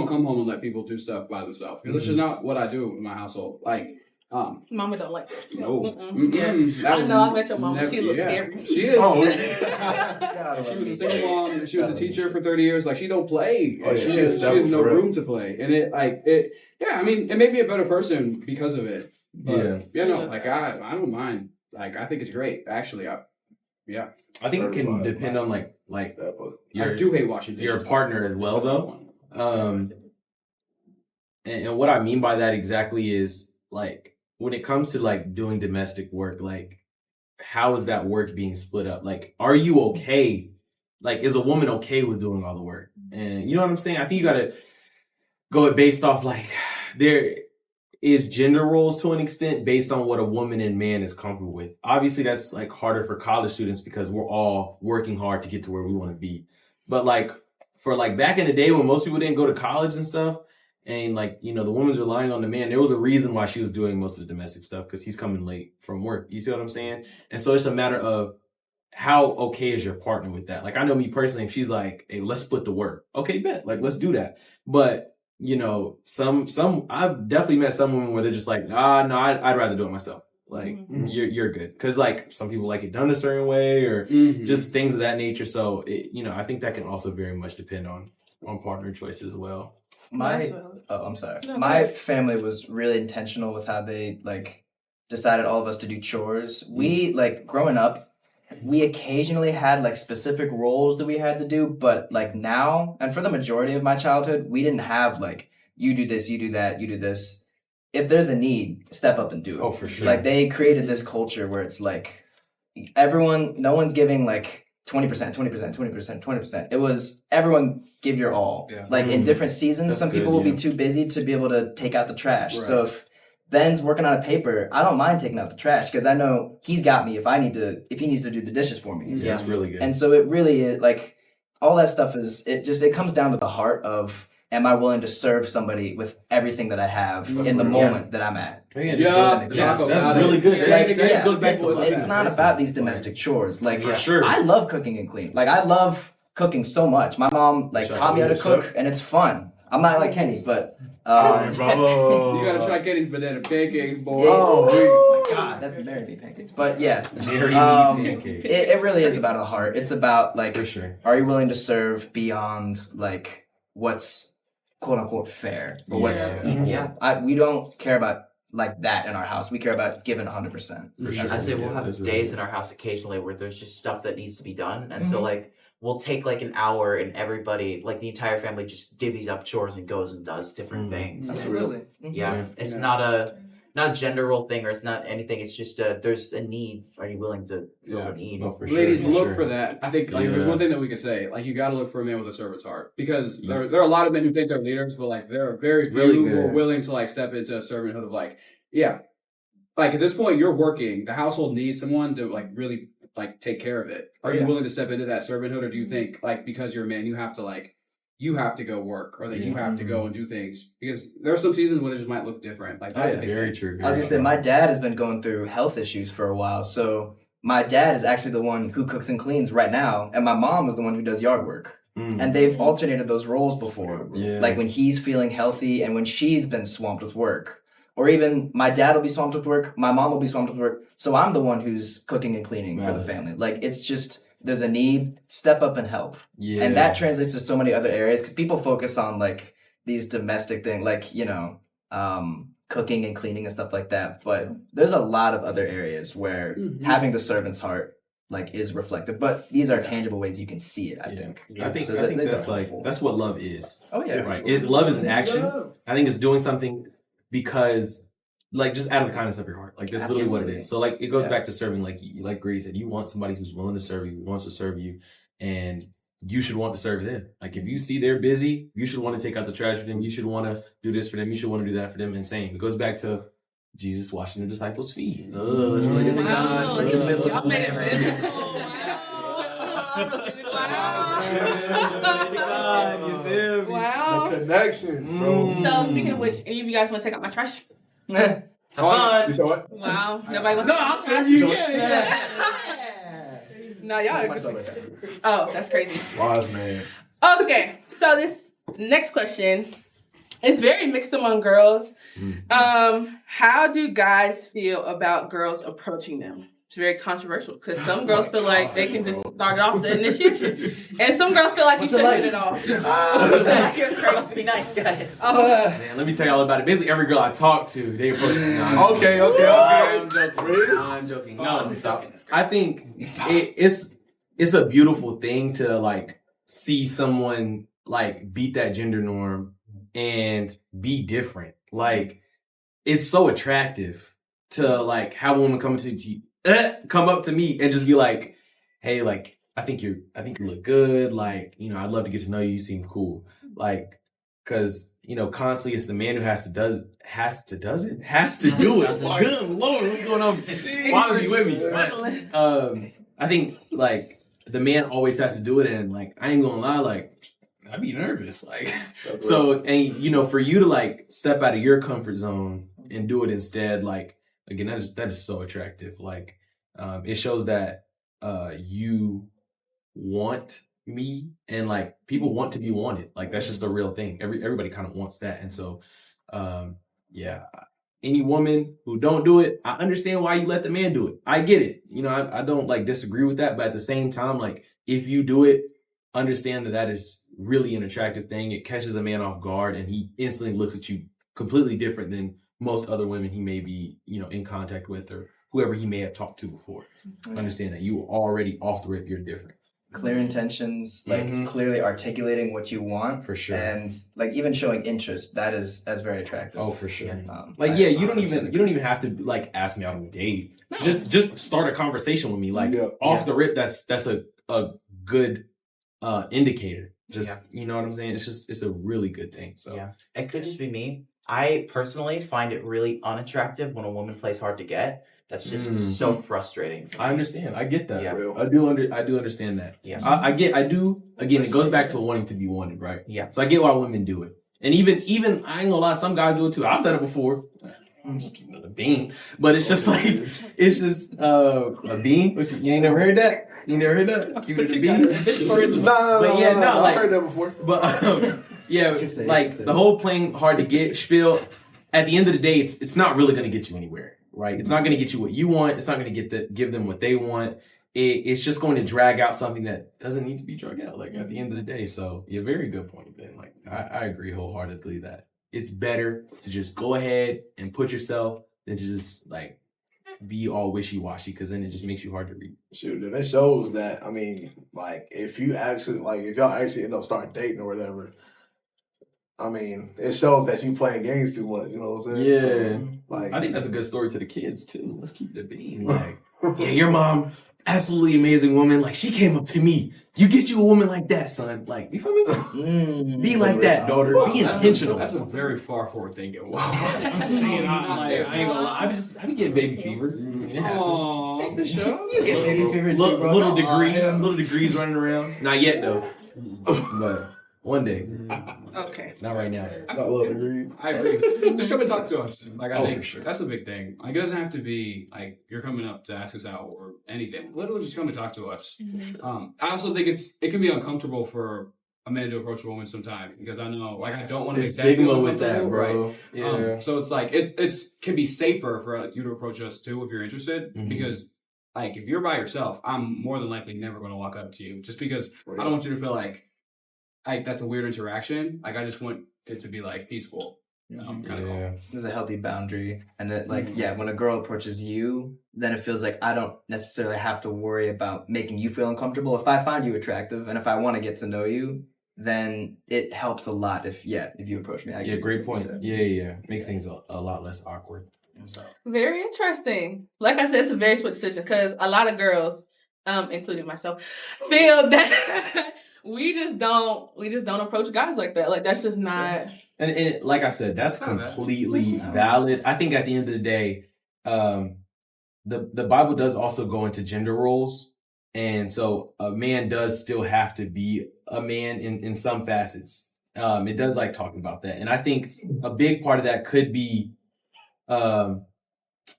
D: come home and let people do stuff by themselves. That's just not what I do in my household. Like.
A: Mama don't like that.
D: No.
A: I know I met your mama. She looks scary.
D: She is. She was a single mom. She was a teacher for 30 years. Like she don't play. She has no room to play. And I mean, it made me a better person because of it. But, I don't mind. Like I think it's great. Actually, I
B: think it can depend on like
D: I do hate washing dishes.
B: Your partner as well, though. And what I mean by that exactly is like. When it comes to like doing domestic work, like how is that work being split up? Like, are you okay? Like, is a woman okay with doing all the work? And you know what I'm saying? I think you gotta go it based off like there is gender roles to an extent based on what a woman and man is comfortable with. Obviously, that's like harder for college students because we're all working hard to get to where we want to be. But like for like back in the day when most people didn't go to college and stuff. And like, you know, the woman's relying on the man. There was a reason why she was doing most of the domestic stuff because he's coming late from work. You see what I'm saying? And so it's a matter of how okay is your partner with that? Like, I know me personally, if she's like, hey, let's split the work. Okay, bet. Like, let's do that. But, you know, I've definitely met some women where they're just like, no, I'd rather do it myself. Like, you're good. Because, like, some people like it done a certain way or just things of that nature. So, I think that can also very much depend on partner choice as well.
C: I'm sorry. My family was really intentional with how they like decided all of us to do chores. We like growing up, we occasionally had like specific roles that we had to do, but like now, and for the majority of my childhood, we didn't have like you do this, you do that, you do this. If there's a need, step up and do it.
B: Oh, for sure.
C: Like they created this culture where it's like no one's giving like 20%. It was everyone give your all. Yeah. Like in different seasons, some people will be too busy to be able to take out the trash. Right. So if Ben's working on a paper, I don't mind taking out the trash because I know he's got me if he needs to do the dishes for me.
B: Yeah, it's really good.
C: And so it really is like all that stuff it comes down to the heart of, am I willing to serve somebody with everything that I have in the moment that I'm at?
B: That's really good.
C: It's not about these domestic chores. Like,
B: for sure.
C: I love cooking and cleaning. Like, I love cooking so much. My mom taught me how to cook, and it's fun. I'm not like Kenny, but
D: you gotta try Kenny's banana pancakes, boy.
C: Oh my God, that's marry me pancakes. But yeah, it really is about the heart. It's about like,
B: for sure.
C: Are you willing to serve beyond like what's quote unquote fair or what's equal? Yeah. We don't care about like that in our house. We care about giving 100%.
E: I say we'll have days in our house occasionally where there's just stuff that needs to be done, and so like we'll take like an hour and everybody, like the entire family, just divvies up chores and goes and does different things.
C: Absolutely.
E: It's not a gender role thing, or it's not anything. It's just there's a need. Are you willing to fill a need?
B: Oh, for
D: Ladies,
B: sure,
D: look for that. I think like there's one thing that we could say. Like, you got to look for a man with a servant's heart, because there are a lot of men who think they're leaders, but like there are very few who are willing to like step into a servanthood of like, like at this point you're working. The household needs someone to like really like take care of it. Are you willing to step into that servanthood, or do you think like because you're a man you have to go work, or that you have to go and do things? Because there are some seasons when it just might look different. Like that's
B: very true.
C: I was gonna say, my dad has been going through health issues for a while, so my dad is actually the one who cooks and cleans right now, and my mom is the one who does yard work. And they've alternated those roles before. Like when he's feeling healthy and when she's been swamped with work. Or even my dad will be swamped with work, my mom will be swamped with work, so I'm the one who's cooking and cleaning for the family. Like, it's just, there's a need, step up and help. And that translates to so many other areas, because people focus on like these domestic things, like, you know, cooking and cleaning and stuff like that. But there's a lot of other areas where having the servant's heart like is reflective. But these are tangible ways you can see it, I think.
B: I think that's like, that's what love is.
C: Oh yeah.
B: Right. Love is an action. I think it's doing something because, like, just out of the kindness of your heart. Like, that's literally what it is. So, like, it goes back to serving. Like Grady said, you want somebody who's willing to serve you, wants to serve you, and you should want to serve them. Like, if you see they're busy, you should want to take out the trash for them. You should want to do this for them. You should want to do that for them. And same. It goes back to Jesus washing the disciples' feet. Let's relate it to God.
A: Y'all made it
F: Wow. The connections, bro.
A: So, speaking of which, any of you guys want to take out my trash?
E: Have fun.
F: You said what?
A: Wow. Nobody wants to
B: I'll serve you. Yeah.
A: No, y'all are Oh, that's crazy.
F: Wise man.
A: Okay, so this next question is very mixed among girls. How do guys feel about girls approaching them? It's very controversial, because some girls feel like they can just start off the initiation, and some girls feel like you shouldn't do it all.
E: It's crazy. Be nice, guys.
B: Man, let me tell you all about it. Basically, every girl I talk to, they approach me.
F: Okay.
B: I'm joking. No, stop. I think it's a beautiful thing to like see someone like beat that gender norm and be different. Like, it's so attractive to like have a woman come up to me and just be like, hey, like, I think you look good. Like, you know, I'd love to get to know you. You seem cool. Like, cause you know, constantly it's the man who has to do it. Good Lord, what's going on? Why are you with me? But, I think like the man always has to do it, and like I ain't gonna lie, like I'd be nervous. Like, so, and you know, for you to like step out of your comfort zone and do it instead, like, again, that is so attractive. Like, it shows that you want me, and like people want to be wanted. Like, that's just a real thing. Everybody kind of wants that. And so yeah, any woman who don't do it, I understand why you let the man do it. I get it. You know, I don't like disagree with that, but at the same time, like, if you do it, understand that is really an attractive thing. It catches a man off guard, and he instantly looks at you completely different than most other women he may be, you know, in contact with, or whoever he may have talked to before. Understand that you are already off the rip, you're different.
C: Clear intentions, like clearly articulating what you want,
B: for sure,
C: and like even showing interest. That's very attractive.
B: Oh, for sure. Like, yeah, you don't even have to like ask me out on a date. No. Just start a conversation with me. Like, off the rip, that's a good indicator. Just you know what I'm saying? It's a really good thing. So
E: it could just be me, I personally find it really unattractive when a woman plays hard to get. That's just so frustrating.
B: I understand. I get that.
E: Yeah.
B: I do understand that.
E: Yeah.
B: I do. Again, it goes back to wanting to be wanted, right?
E: Yeah.
B: So I get why women do it. And even I ain't gonna lie, some guys do it too. I've done it before. I'm just keeping it a bean. But it's just like, it's just a bean. You ain't never heard that? You never heard that? Keep it a bean?
F: No, I heard that before.
B: But yeah, like the whole playing hard to get spiel, at the end of the day, it's not really gonna get you anywhere, right? It's not gonna get you what you want. It's not gonna give them what they want. It's just going to drag out something that doesn't need to be dragged out, like at the end of the day. So yeah, very good point, Ben. Like I agree wholeheartedly that it's better to just go ahead and put yourself than to just like be all wishy-washy, because then it just makes you hard to read.
F: Shoot, and it shows that, I mean, like, if y'all actually end up starting dating or whatever, I mean, it shows that you playing games too much, you know what I'm saying?
B: Yeah.
F: So, like,
B: I think that's a good story to the kids too. Let's keep it being like, yeah, your mom, absolutely amazing woman. Like, she came up to me. You get you a woman like that, son. Like, you feel me? Be like that, daughter. Be intentional.
D: That's a very far forward thinking. Wow.
B: I'm saying, I ain't gonna lie. I be getting baby fever. It happens.
D: Aww, for sure.
C: You get baby fever too, bro.
B: Little degrees running around. Not yet though, but one day.
A: Okay.
B: Not right now.
F: not little degrees.
D: I agree. Just come and talk to us. Like, I think
B: for sure.
D: that's a big thing. Like, it doesn't have to be like you're coming up to ask us out or anything. Literally, just come and talk to us. I also think it can be uncomfortable for a man to approach a woman sometimes, because I know, like, I don't want to make
B: There's
D: that feel
B: stigma with that,
D: uncomfortable,
B: bro.
D: right?
B: Yeah.
D: So it's like it's can be safer for you to approach us too if you're interested,
B: Mhm.
D: because like if you're by yourself, I'm more than likely never going to walk up to you, just because I don't want you to feel like that's a weird interaction. Like, I just want it to be like peaceful. Kind of cool.
C: There's a healthy boundary, and it, like, yeah, when a girl approaches you, then it feels like I don't necessarily have to worry about making you feel uncomfortable. If I find you attractive and if I want to get to know you, then it helps a lot if you approach me.
B: Yeah, great point. Yeah. Makes things a lot less awkward.
A: Very interesting. Like I said, it's a very split decision, because a lot of girls, including myself, feel that we just don't approach guys like that. Like, that's just not.
B: And like I said, that's completely valid. I think at the end of the day, the Bible does also go into gender roles, and so a man does still have to be a man in some facets. It does like talking about that, and I think a big part of that could be, I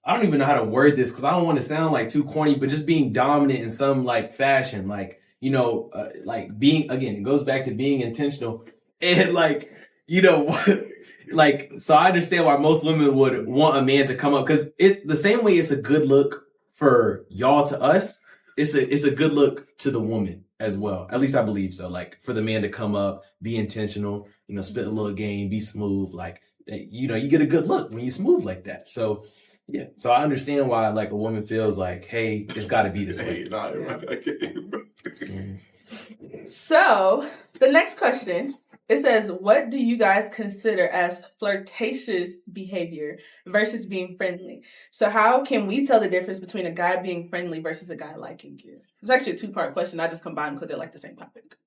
B: don't even know how to word this because I don't want to sound like too corny, but just being dominant in some like fashion, like, you know, like being, again, it goes back to being intentional, and like, you know, like, so I understand why most women would want a man to come up, because it's the same way it's a good look for y'all to us, it's a good look to the woman as well. At least I believe so. Like, for the man to come up, be intentional, you know, spit a little game, be smooth, like, you know, you get a good look when you smooth like that. So yeah, so I understand why like a woman feels like, hey, it's got to be this way.
A: So the next question, it says, what do you guys consider as flirtatious behavior versus being friendly? So how can we tell the difference between a guy being friendly versus a guy liking you? It's actually a two-part question. I just combined them because they're like the same topic.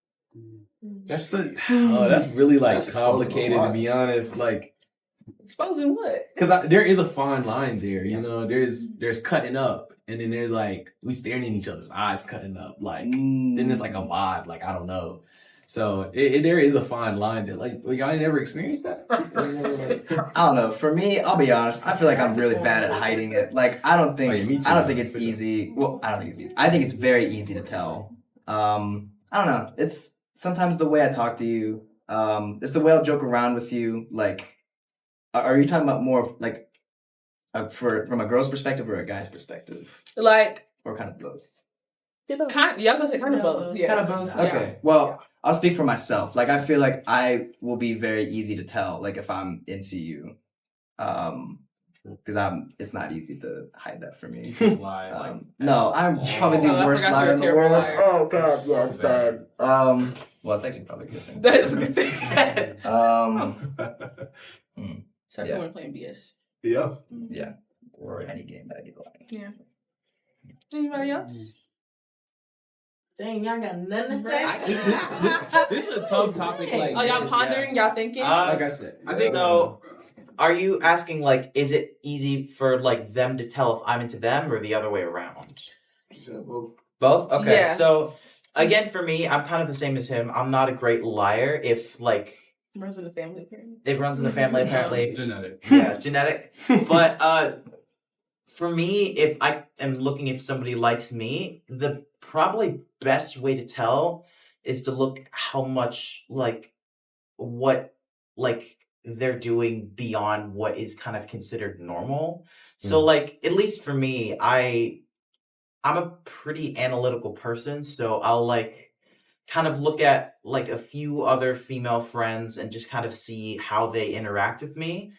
B: That's really like that's complicated, to be honest. Like,
A: exposing what?
B: Because there is a fine line there, you know. There's cutting up, and then there's like we staring in each other's eyes, cutting up. Like then it's like a vibe. Like, I don't know. So there is a fine line that, like, y'all ain't never experienced that.
C: I don't know. For me, I'll be honest. I feel like I'm really bad at hiding it. Like, I don't think it's easy. Well, I don't think it's easy. I think it's very easy to tell. I don't know. It's sometimes the way I talk to you. It's the way I'll joke around with you. Like, are you talking about more of like from a girl's perspective or a guy's perspective?
A: Like,
C: or kind of both?
A: Yeah, I was gonna say kind of both. Yeah.
C: Kind of both. Okay. Well, I'll speak for myself. Like, I feel like I will be very easy to tell, like, if I'm into you, because it's not easy to hide that for me.
D: Lie.
C: No, I'm probably the worst liar in the world.
A: Liar.
C: Oh god, yeah, it's bad. Well, it's actually probably a good thing.
A: That is a good thing. So everyone playing BS.
F: Yeah.
C: Yeah. Or any game that I get lying.
A: Yeah. Anybody else?
H: Dang, y'all got nothing to say?
B: This is a tough topic. Like,
A: y'all pondering? Y'all thinking?
B: like I said,
E: I think though. Are you asking like, is it easy for like them to tell if I'm into them or the other way around?
F: She said both.
E: Both? Okay.
A: Yeah.
E: So again, for me, I'm kind of the same as him. I'm not a great liar. If like
A: Runs in the family, apparently.
E: it runs in the family, apparently.
D: Genetic.
E: Yeah, genetic. But for me, if I am looking if somebody likes me, the probably best way to tell is to look how much like what like they're doing beyond what is kind of considered normal. So like at least for me, I'm a pretty analytical person, so I'll like kind of look at like a few other female friends and just kind of see how they interact with me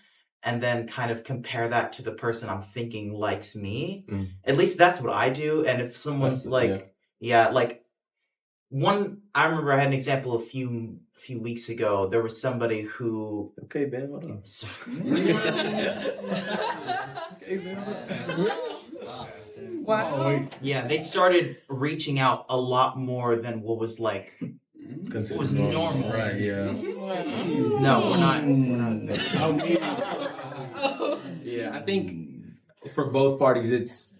E: and then kind of compare that to the person I'm thinking likes me. At least that's what I do. And if someone's like like one, I remember I had an example a few weeks ago. There was somebody who
B: Okay, Ben, hold on.
A: Wow.
E: yeah, they started reaching out a lot more than what was like
B: Considered
E: was normal.
B: Right, yeah.
E: No, we're not.
B: Yeah, I think for both parties, it's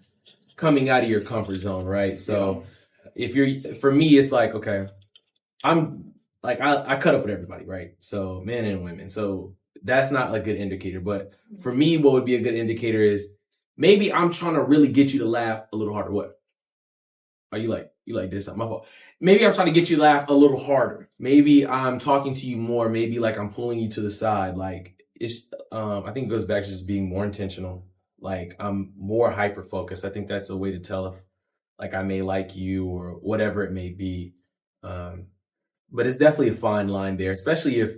B: coming out of your comfort zone, right? So if you're, for me, it's like, okay, I'm like, I cut up with everybody, right? So men and women. So that's not a good indicator. But for me, what would be a good indicator is maybe I'm trying to really get you to laugh a little harder. What? Are you like this? My fault. Maybe I'm trying to get you to laugh a little harder. Maybe I'm talking to you more. Maybe like I'm pulling you to the side. Like it's, I think it goes back to just being more intentional. Like I'm more hyper focused. I think that's a way to tell if like I may like you or whatever it may be. But it's definitely a fine line there, especially if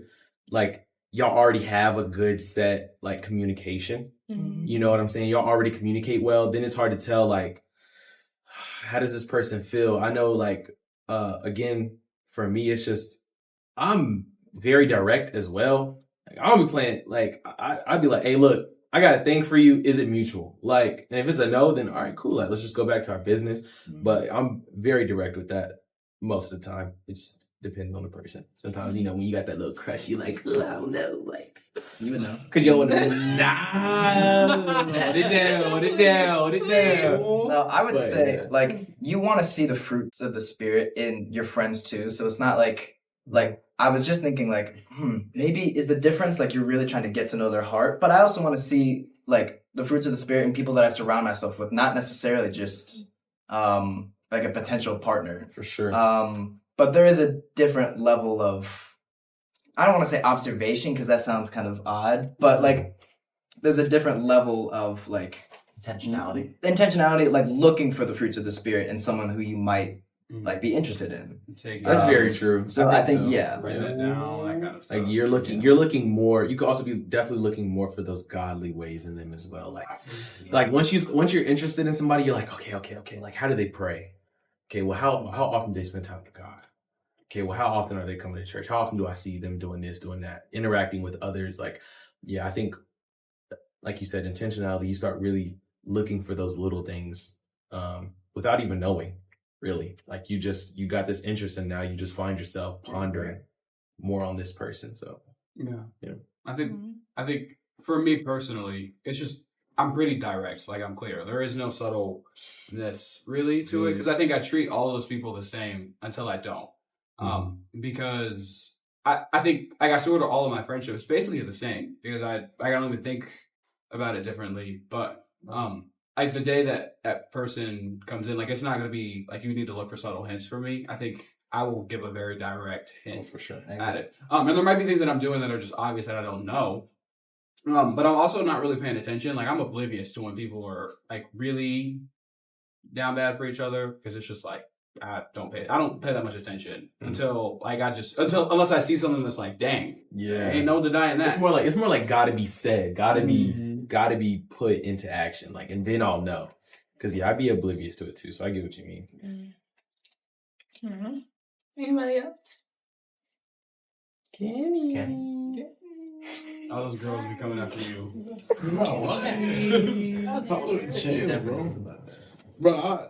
B: like y'all already have a good set like communication. You know what I'm saying? Y'all already communicate well. Then it's hard to tell like, how does this person feel? I know like, again, for me, it's just, I'm very direct as well. Like, I don't be playing, like, I'd be like, hey, look, I got a thing for you. Is it mutual? Like, and if it's a no, then all right, cool. Like, let's just go back to our business. But I'm very direct with that most of the time. It just depends on the person. Sometimes, you know, when you got that little crush, you're like, oh, I don't know, like.
C: You would know.
B: Cause you don't want to, hold it down.
C: No, I would
B: But,
C: say
B: yeah.
C: like you want to see the fruits of the spirit in your friends too. So it's not like I was just thinking like, maybe is the difference like you're really trying to get to know their heart, but I also want to see like the fruits of the spirit in people that I surround myself with, not necessarily just like a potential partner.
B: For sure.
C: But there is a different level of, I don't want to say observation because that sounds kind of odd, but like there's a different level of like intentionality, like looking for the fruits of the spirit in someone who you might like be interested in.
B: That's very true.
C: So I think yeah.
D: Write that down, that kind of stuff.
B: Like you're looking more. You could also be definitely looking more for those godly ways in them as well. Like once you're interested in somebody, you're like, okay. Like how do they pray? Okay, well how often do they spend time with God? Okay, well how often are they coming to church? How often do I see them doing this, doing that, interacting with others? Like, yeah, I think, like you said, intentionality. You start really looking for those little things without even knowing. Really, like you got this interest, and now you just find yourself pondering more on this person. So yeah.
D: I think for me personally, it's just I'm pretty direct. Like I'm clear. There is no subtleness really to it because I think I treat all those people the same until I don't. Because I think like I sort of all of my friendships basically are the same because I don't even think about it differently. But like the day that person comes in, like it's not gonna be like you need to look for subtle hints for me. I think I will give a very direct hint
B: for sure
D: at it. And there might be things that I'm doing that are just obvious that I don't know. But I'm also not really paying attention. Like I'm oblivious to when people are like really down bad for each other because it's just like I don't pay that much attention until unless I see something that's like, dang, ain't no denying that.
B: It's more like gotta be said, gotta be put into action, like, and then I'll know. Cause I'd be oblivious to it too. So I get what you mean.
A: Anybody else?
B: Kenny.
D: All those girls be coming after you.
F: Chill, bro.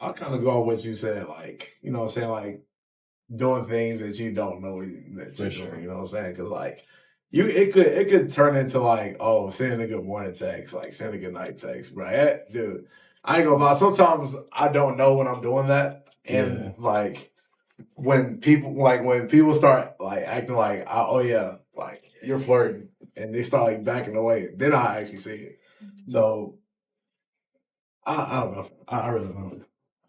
F: I kind of go on what you said, like, you know what I'm saying, like, doing things that you don't know that you're doing, you know what I'm saying? Because, like, it could turn into like, oh, sending a good morning text, like sending a good night text, bro. Dude, I ain't gonna lie. Sometimes I don't know when I'm doing that, and like when people start like acting like, oh yeah, like you're flirting, and they start like backing away, then I actually see it. So I don't know. I really don't know.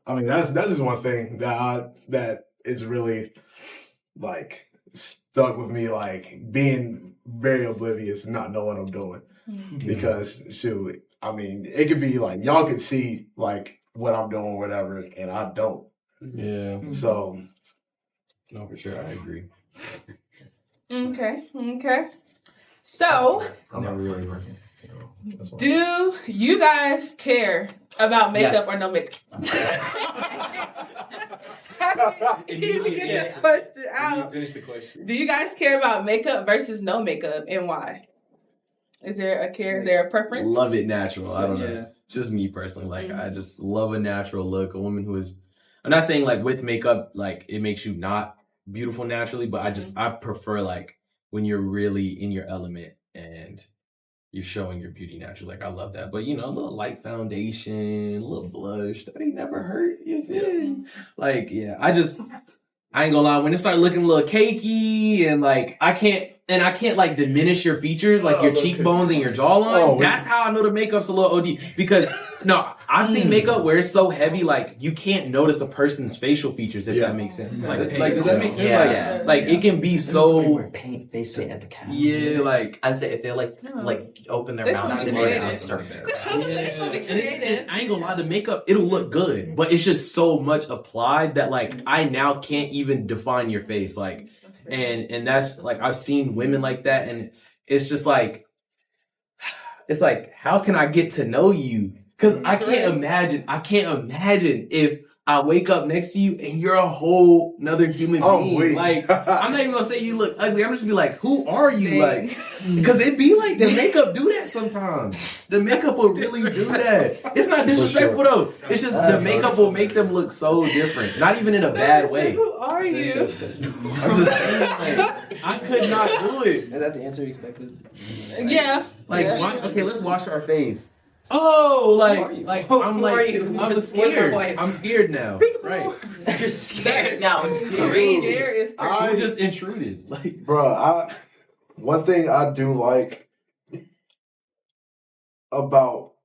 F: I mean, that's just one thing that is really like stuck with me, like being very oblivious, not knowing what I'm doing. Because shoot, I mean, it could be like y'all could see like what I'm doing, whatever, and I don't.
B: Yeah.
F: So
B: no, for sure, I agree.
A: Okay. So,
F: I'm not a funny person.
A: do you guys care about makeup or no makeup?
B: Immediately
A: Get this
B: answer.
A: question out.
B: Finish the question.
A: Do you guys care about makeup versus no makeup, and why? Is there a care? Is there a preference?
B: Love it natural. I don't know.
D: Yeah.
B: Just me personally. Like I just love a natural look. A woman who is. I'm not saying like with makeup, like it makes you not beautiful naturally, but I prefer like when you're really in your element and you're showing your beauty naturally. Like I love that. But you know, a little light foundation, a little blush, that ain't never hurt. You feel? Like, yeah, I ain't gonna lie, when it started looking a little cakey and like I can't like diminish your features, like your cheekbones and your jawline. That's how I know the makeup's a little OD. Because no, I've seen makeup where it's so heavy, like you can't notice a person's facial features, if that makes sense. Like does that make sense? Like it can be so
E: paint face it at the camera.
B: yeah, like
E: I'd say if they like open their
A: They're
E: mouth
A: fucking
E: and
A: creative.
E: start to
B: I ain't gonna lie, the makeup, it'll look good, but it's just so much applied that like I now can't even define your face. Like and that's like I've seen women like that, and it's just like how can I get to know you? Because I can't imagine if I wake up next to you and you're a whole nother human being.
F: Wait.
B: Like I'm not even gonna say you look ugly. I'm just gonna be like, who are you? Like, because it be like the makeup do that sometimes. The makeup will really do that. It's not disrespectful though. It's just the makeup will make them look so different. Not even in a bad way.
A: Who are you?
B: I'm just saying, like, I could not do it.
C: Is that the answer you expected?
A: Yeah.
B: Like, okay, let's wash our face. Oh, I'm scared. I'm scared now. Right.
E: You're scared now. I'm scared.
A: Crazy.
B: I just intruded. Like,
F: bro, one thing I do like about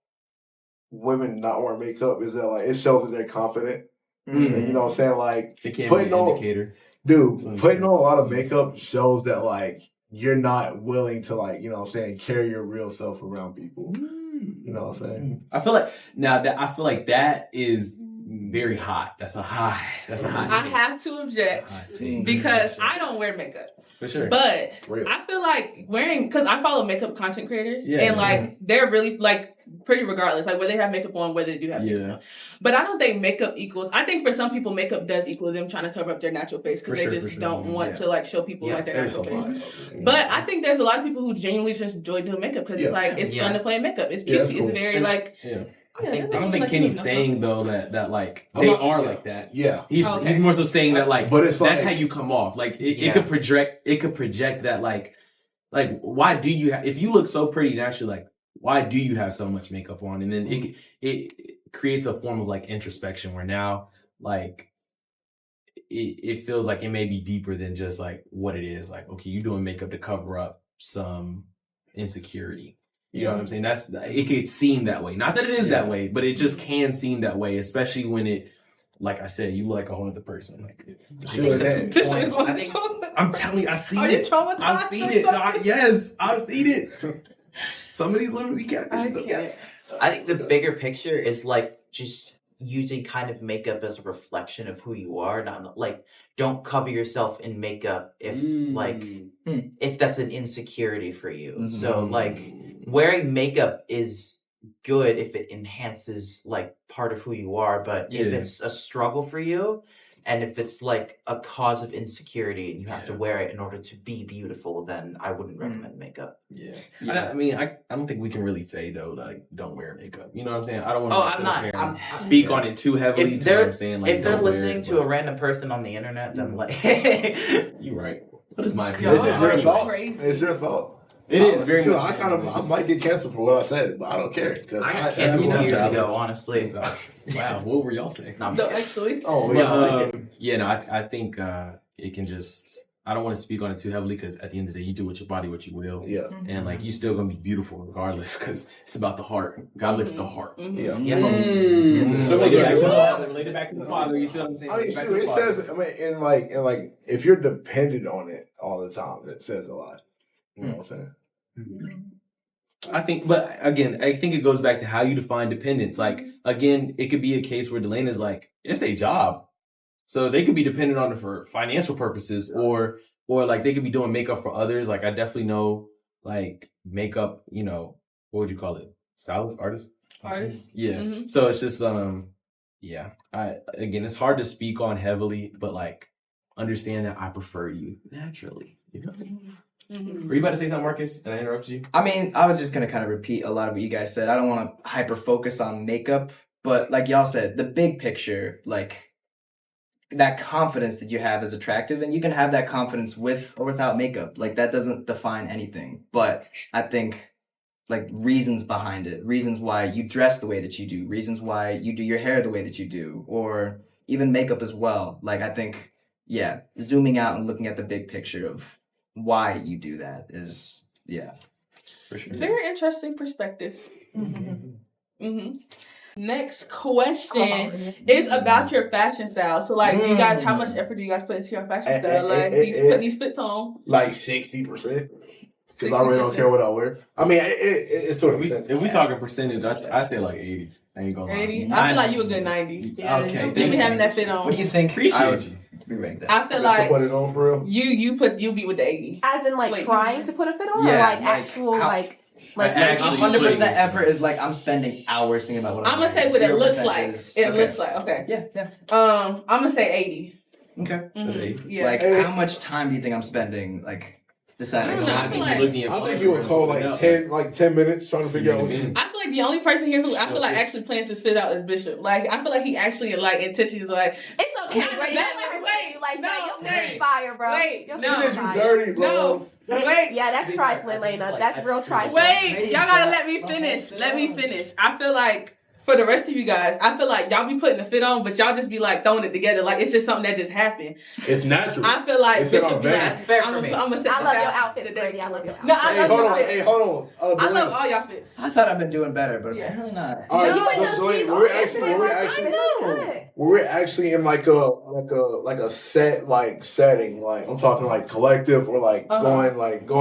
F: women not wearing makeup is that like it shows that they're confident. And, you know what I'm saying? Like
B: it can be an indicator.
F: Dude, putting on a lot of makeup shows that like you're not willing to like, you know what I'm saying, carry your real self around people. You know what I'm saying?
B: I feel like that is very hot. That's a hot.
A: I have to object because I don't wear makeup.
B: For sure.
A: But I feel like because I follow makeup content creators and like they're really like pretty regardless, like whether they have makeup on, whether they do have makeup on. But I don't think makeup equals, I think for some people makeup does equal them trying to cover up their natural face because they just don't want to like show people like their natural face. But I think there's a lot of people who genuinely just enjoy doing makeup because it's like, it's fun to play makeup. It's cute. It's very like...
B: I don't think Kenny's saying though that like they are like that.
F: Yeah,
B: he's more so saying that like,
F: but it's
B: that's
F: like,
B: how you come off. Like it could project that like why do you if you look so pretty naturally, like why do you have so much makeup on? And then it creates a form of like introspection where now like it feels like it may be deeper than just like what it is. Like okay, you're doing makeup to cover up some insecurity. You know what I'm saying? It could seem that way. Not that it is that way, but it just can seem that way, especially when it, like I said, you look like a whole other person. Like, I'm telling you, I seen it.
A: Are you traumatized?
B: I've seen it. Yes, I've seen it. Some of these women we can't.
E: I think the bigger picture is like just using kind of makeup as a reflection of who you are. Not like don't cover yourself in makeup if if that's an insecurity for you. So like wearing makeup is good if it enhances like part of who you are, but if it's a struggle for you, And if it's like a cause of insecurity and you have to wear it in order to be beautiful, then I wouldn't recommend makeup.
B: Yeah. I mean, I don't think we can really say though, like, don't wear makeup. You know what I'm saying? I don't want to
E: I'm
B: speak on it too heavily.
E: If
B: To what
E: they're
B: I'm saying, like,
E: if they're
B: don't wear
E: listening
B: it,
E: to a random person on the internet, then like
B: you're right. What is my
F: It's
B: opinion?
F: just your
A: Anyway.
F: fault.
A: Crazy.
F: It's your fault.
B: It is very
F: So
B: much.
F: I might get canceled for what I said, but I don't care because
E: I got
F: that's
E: canceled
F: what I
E: years
F: said.
E: ago, honestly.
B: Wow, what were y'all saying?
E: No, I'm
A: No,
E: kidding.
A: actually.
F: Oh
B: But,
F: yeah.
B: yeah, no, I think it can just. I don't want to speak on it too heavily because at the end of the day, you do with your body what you will,
F: Yeah.
B: and like you still gonna be beautiful regardless because it's about the heart. God looks at the heart.
F: Yeah.
E: Yeah.
D: So
B: Relate it
D: it's-
B: back to the father. Relate it back to the father. You see what I'm saying?
F: I mean,
B: Back
F: shoot,
B: to the
F: it
B: father.
F: says. I mean, and like, if you're dependent on it all the time, it says a lot. You know what I'm saying?
B: I think, but again, I think it goes back to how you define dependence. Like, again, it could be a case where Delaina's like, it's their job. So they could be dependent on it for financial purposes or like they could be doing makeup for others. Like, I definitely know, like, makeup, you know, what would you call it? Stylist? Artist?
A: Artist.
B: Yeah.
A: Mhm.
B: So it's just, yeah. Again, it's hard to speak on heavily, but like, understand that I prefer you naturally, you know?
A: Mhm.
B: Were you about to say something, Marcus? And I interrupted you?
C: I mean, I was just gonna kind of repeat a lot of what you guys said. I don't want to hyper focus on makeup, but like y'all said, the big picture, like that confidence that you have is attractive, and you can have that confidence with or without makeup. Like that doesn't define anything. But I think like reasons behind it, reasons why you dress the way that you do, reasons why you do your hair the way that you do, or even makeup as well. Like I think, yeah, zooming out and looking at the big picture of why you do that is, yeah.
B: For sure.
A: Very interesting perspective. Next question is about your fashion style. So, like, you guys, how much effort do you guys put into your fashion style? Like, putting these fits on.
F: Like 60%. Because I really don't care what I wear. I mean, it's sort of sense.
B: If we talking percentage, I say like 80. I ain't gonna lie.
A: 80? I feel like you a good 90.
C: Yeah,
B: Okay,
A: You be having that fit on.
C: What do you think?
B: Appreciate
C: I would
B: you.
C: re-rank that.
A: I feel
F: Just to
A: like
F: put it on for real.
A: you be with the 80.
G: As in, like,
A: Wait,
G: trying to put a fit on, or
C: Yeah,
G: like
C: like,
G: actual,
C: how-
G: like
B: Actually,
C: 100% effort is like I'm spending hours thinking about what
A: I'm gonna say
C: wearing.
A: what it looks
C: 0%
A: like.
C: is-
A: It
C: okay.
A: looks like, okay.
C: Yeah.
A: I'm gonna say 80.
C: Okay.
B: That's 80.
A: Yeah.
C: Like,
F: Hey.
C: how much time do you think I'm spending, like, deciding?
A: I don't know, I feel like-
F: I think you would call like 10 minutes trying to figure out what you.
A: I feel like the only person here who I feel like actually plans his fit out is Bishop. Like I feel like he actually like intentionally like
G: it's okay,
A: No,
G: Grady.
A: no,
G: Don't let her
A: wait,
G: say you like
A: no,
G: that. Your
A: wait,
G: shit's fire, bro.
A: wait,
G: Your
A: no.
G: shit
F: Shit
G: is
F: is you
G: fire.
F: dirty, bro.
A: no. Wait.
G: Yeah, that's trifling, Lena. That's real trifling.
A: Wait, y'all gotta let me finish. Let me finish. I feel like for the rest of you guys, I feel like y'all be putting the fit on, but y'all just be like throwing it together. Like it's just something that just happened.
F: It's natural.
A: I feel like
F: It's in
A: Bishop
F: our
A: be
F: veins.
A: like,
E: That's fair
A: I'm
E: for me.
A: gonna set
G: I
A: this
G: love your
A: out
G: outfits,
A: the day
G: Grady. I
A: before.
G: love your outfits.
A: No, I
F: Hey,
A: love
F: hold
A: your
F: on.
A: fits.
F: Hey, hold on.
A: I love all y'all fits.
C: I thought I've been doing better, but
A: Yeah.
C: apparently not.
F: All right,
G: You put those
F: so
G: jeans
F: we're
G: on
F: actually,
G: yesterday,
F: we're
G: like,
F: actually,
G: I know. Good.
F: we're actually in like a set like setting. Like I'm talking like collective or like going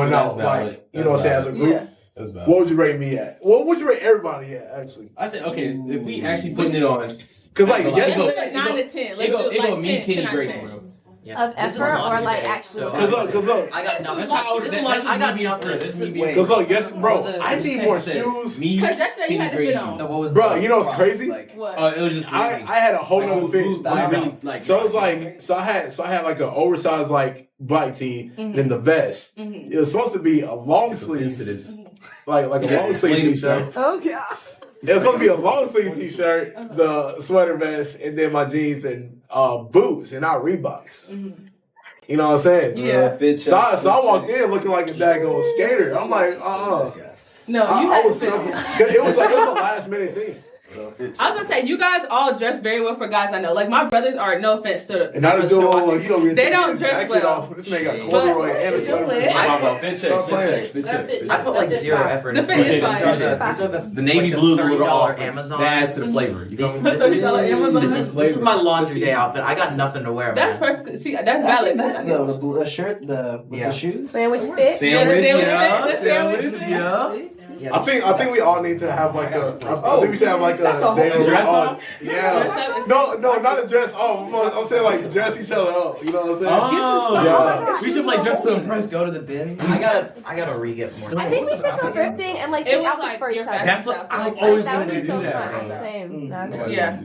B: That's
F: out.
B: valid.
F: Like you know what I'm saying as a group.
A: Yeah.
B: That's bad.
F: What would you rate me at? What would you rate everybody at actually?
B: I said, okay, if we actually putting it on,
F: Because like
B: It
A: Let's
F: yes,
A: do
B: go-
A: like 9 to 10. Let's
B: it go
A: do like
B: me,
A: 10,
B: Kenny,
A: 10
B: Grady,
A: out of 10.
B: bro.
G: Of
E: This is
G: effort or
E: laundry
G: like
E: day,
G: actual.
E: so-
F: Cause look,
E: I got nothing.
B: That's how
E: This is
B: that's
E: laundry. I got
B: me
E: nothing.
B: being
E: This
B: fair.
E: is
B: That's me being
C: Wait.
F: cause look, yes, bro,
C: What was
F: I need more
B: Said,
F: shoes.
B: Me,
A: Because yesterday you
B: Kenny,
A: had to
B: Grady.
A: fit on.
C: No, what was
F: Bro,
C: the
F: you know what's
C: problem?
F: crazy?
C: Like,
A: What?
B: It was just
F: I had a whole nother fit.
C: who's that?
B: I really like.
F: So it was like so I had like an oversized like black tee,
A: Mhm.
F: then the vest.
A: Mhm.
F: It was supposed to be a long
B: into
F: sleeve,
B: this.
F: like a long sleeve
B: Explain
F: t-shirt.
B: himself.
G: Oh god.
F: It was supposed to be a long sleeve t-shirt, the sweater vest, and then my jeans and boots, and not Reeboks. You know what I'm saying?
A: Yeah.
F: So I walked in looking like a daggone skater. I'm like,
A: No, you
F: I
A: had to
F: was
A: fit
F: so,
A: on.
F: it was like it was a last minute thing.
A: I was gonna say you guys all dress very well for guys I know. Like my brothers are no offense to
F: And I just do a little, you know,
A: They don't dress
F: jacket
A: well.
F: off. This nigga got
C: But-
F: corduroy and a
A: But-
F: sweater.
B: Stop playing.
E: I put like zero effort
A: The
E: into
A: fit is
E: it.
A: fine.
E: These are
B: The navy blues are a little
E: $30
B: off.
E: Amazon.
B: That adds to the flavor. You feel me?
A: $30 Amazon.
E: This is my laundry day outfit. I got nothing to wear.
A: That's
E: man.
A: perfect. See, that's
C: Actually,
A: valid.
C: that's the shirt, with
E: Yeah.
C: the shoes.
G: Sandwich fit.
A: Yeah, the
B: Sandwich,
A: sandwich
B: yeah.
A: fit, the sandwich
B: Sandwich,
A: fit.
B: yeah.
F: I think we all need to have like a. I think we should have like a
A: That's a whole
F: day where
B: dress
F: all-
B: up?
F: Yeah. No, not a dress up. I'm saying like dress each other up. You know what I'm saying?
B: Oh,
F: Yeah.
B: we should play dress to impress.
C: Go to the bin.
E: I gotta re-get more.
G: I think we should go thrifting and like
A: It
G: pick
A: was
G: outfits
A: like
G: for each
A: your
G: other.
B: That's what
A: stuff.
B: I'm
A: Like,
B: always
G: that
B: gonna
G: would be
B: do
G: so
B: that.
G: fun.
B: bro.
G: Same.
A: Yeah.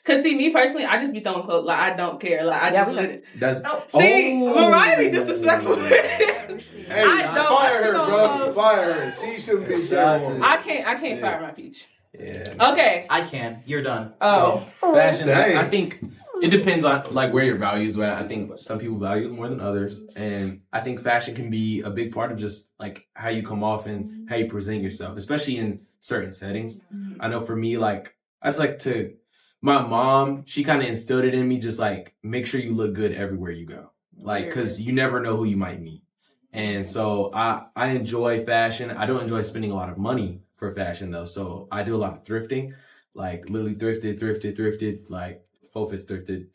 A: Cause see, me personally, I just be throwing clothes. Like I don't care. Like I
G: Yeah,
A: just
G: we
A: let it.
B: That's
A: See, Mariah be disrespectful.
F: Hey,
A: I don't.
F: fire her,
A: So
F: bro.
A: close.
F: Fire her. She shouldn't be
B: Shots
F: there.
B: is-
A: I can't fire my peach.
B: yeah.
A: Okay.
E: I can. You're done.
A: Oh.
B: Fashion.
F: Dang.
B: I think it depends on like where your values are at. I think some people value it more than others, and I think fashion can be a big part of just like how you come off and how you present yourself, especially in certain settings. I know for me, like I just like to. My mom, she kind of instilled it in me, just like make sure you look good everywhere you go, like because you never know who you might meet. And so I enjoy fashion. I don't enjoy spending a lot of money for fashion though. So I do a lot of thrifting, like literally thrifted, like full fits thrifted,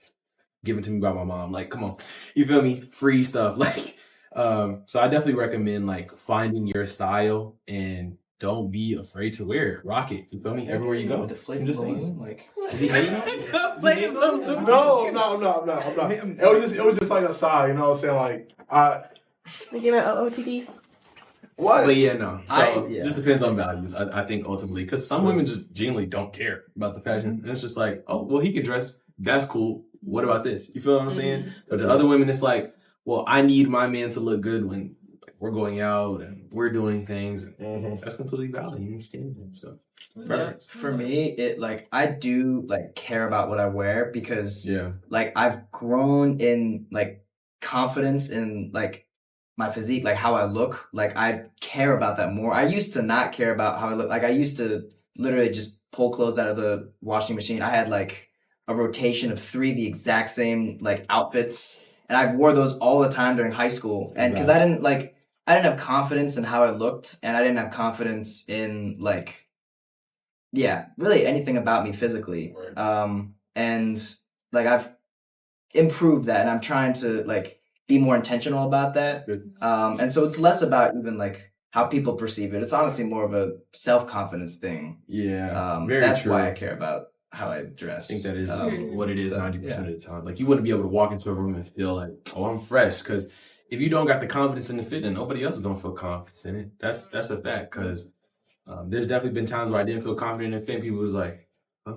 B: given to me by my mom. Like, come on, you feel me? Free stuff. Like, so I definitely recommend like finding your style and don't be afraid to wear it. Rock it. You feel me? Everywhere you go.
C: Deflating
B: just saying.
C: balloon, like.
B: Is he hating?
F: No, I'm not. It was just like a side, you know what I'm saying? Like,
G: We give it OOTD.
F: what?
B: But yeah, no. So
C: yeah.
B: it just depends on values, I think, ultimately. Because some women just genuinely don't care about the fashion. And it's just like, oh, well, he can dress. That's cool. What about this? You feel what I'm saying? But the other women, it's like, well, I need my man to look good when we're going out and we're doing things. And that's completely valid. You understand? So, preference.
C: For me, it like I do like care about what I wear because
B: Yeah.
C: like I've grown in like confidence in like my physique, like how I look. Like I care about that more. I used to not care about how I look. Like I used to literally just pull clothes out of the washing machine. I had like a rotation of 3 the exact same like outfits, and I wore those all the time during high school. And because I didn't have confidence in how I looked, and I didn't have confidence in like, yeah, really anything about me physically. And like I've improved that, and I'm trying to like be more intentional about that.
B: Good.
C: And so it's less about even like how people perceive it. It's honestly more of a self-confidence thing.
B: Yeah. Very
C: That's
B: true.
C: why I care about how I dress.
B: I think that is what it is
C: so,
B: 90% of the time. Like you wouldn't be able to walk into a room and feel like, oh, I'm fresh. Because if you don't got the confidence in the fit, then nobody else is gonna feel confident in it. That's a fact. Because there's definitely been times where I didn't feel confident in the fit. And people was like, huh?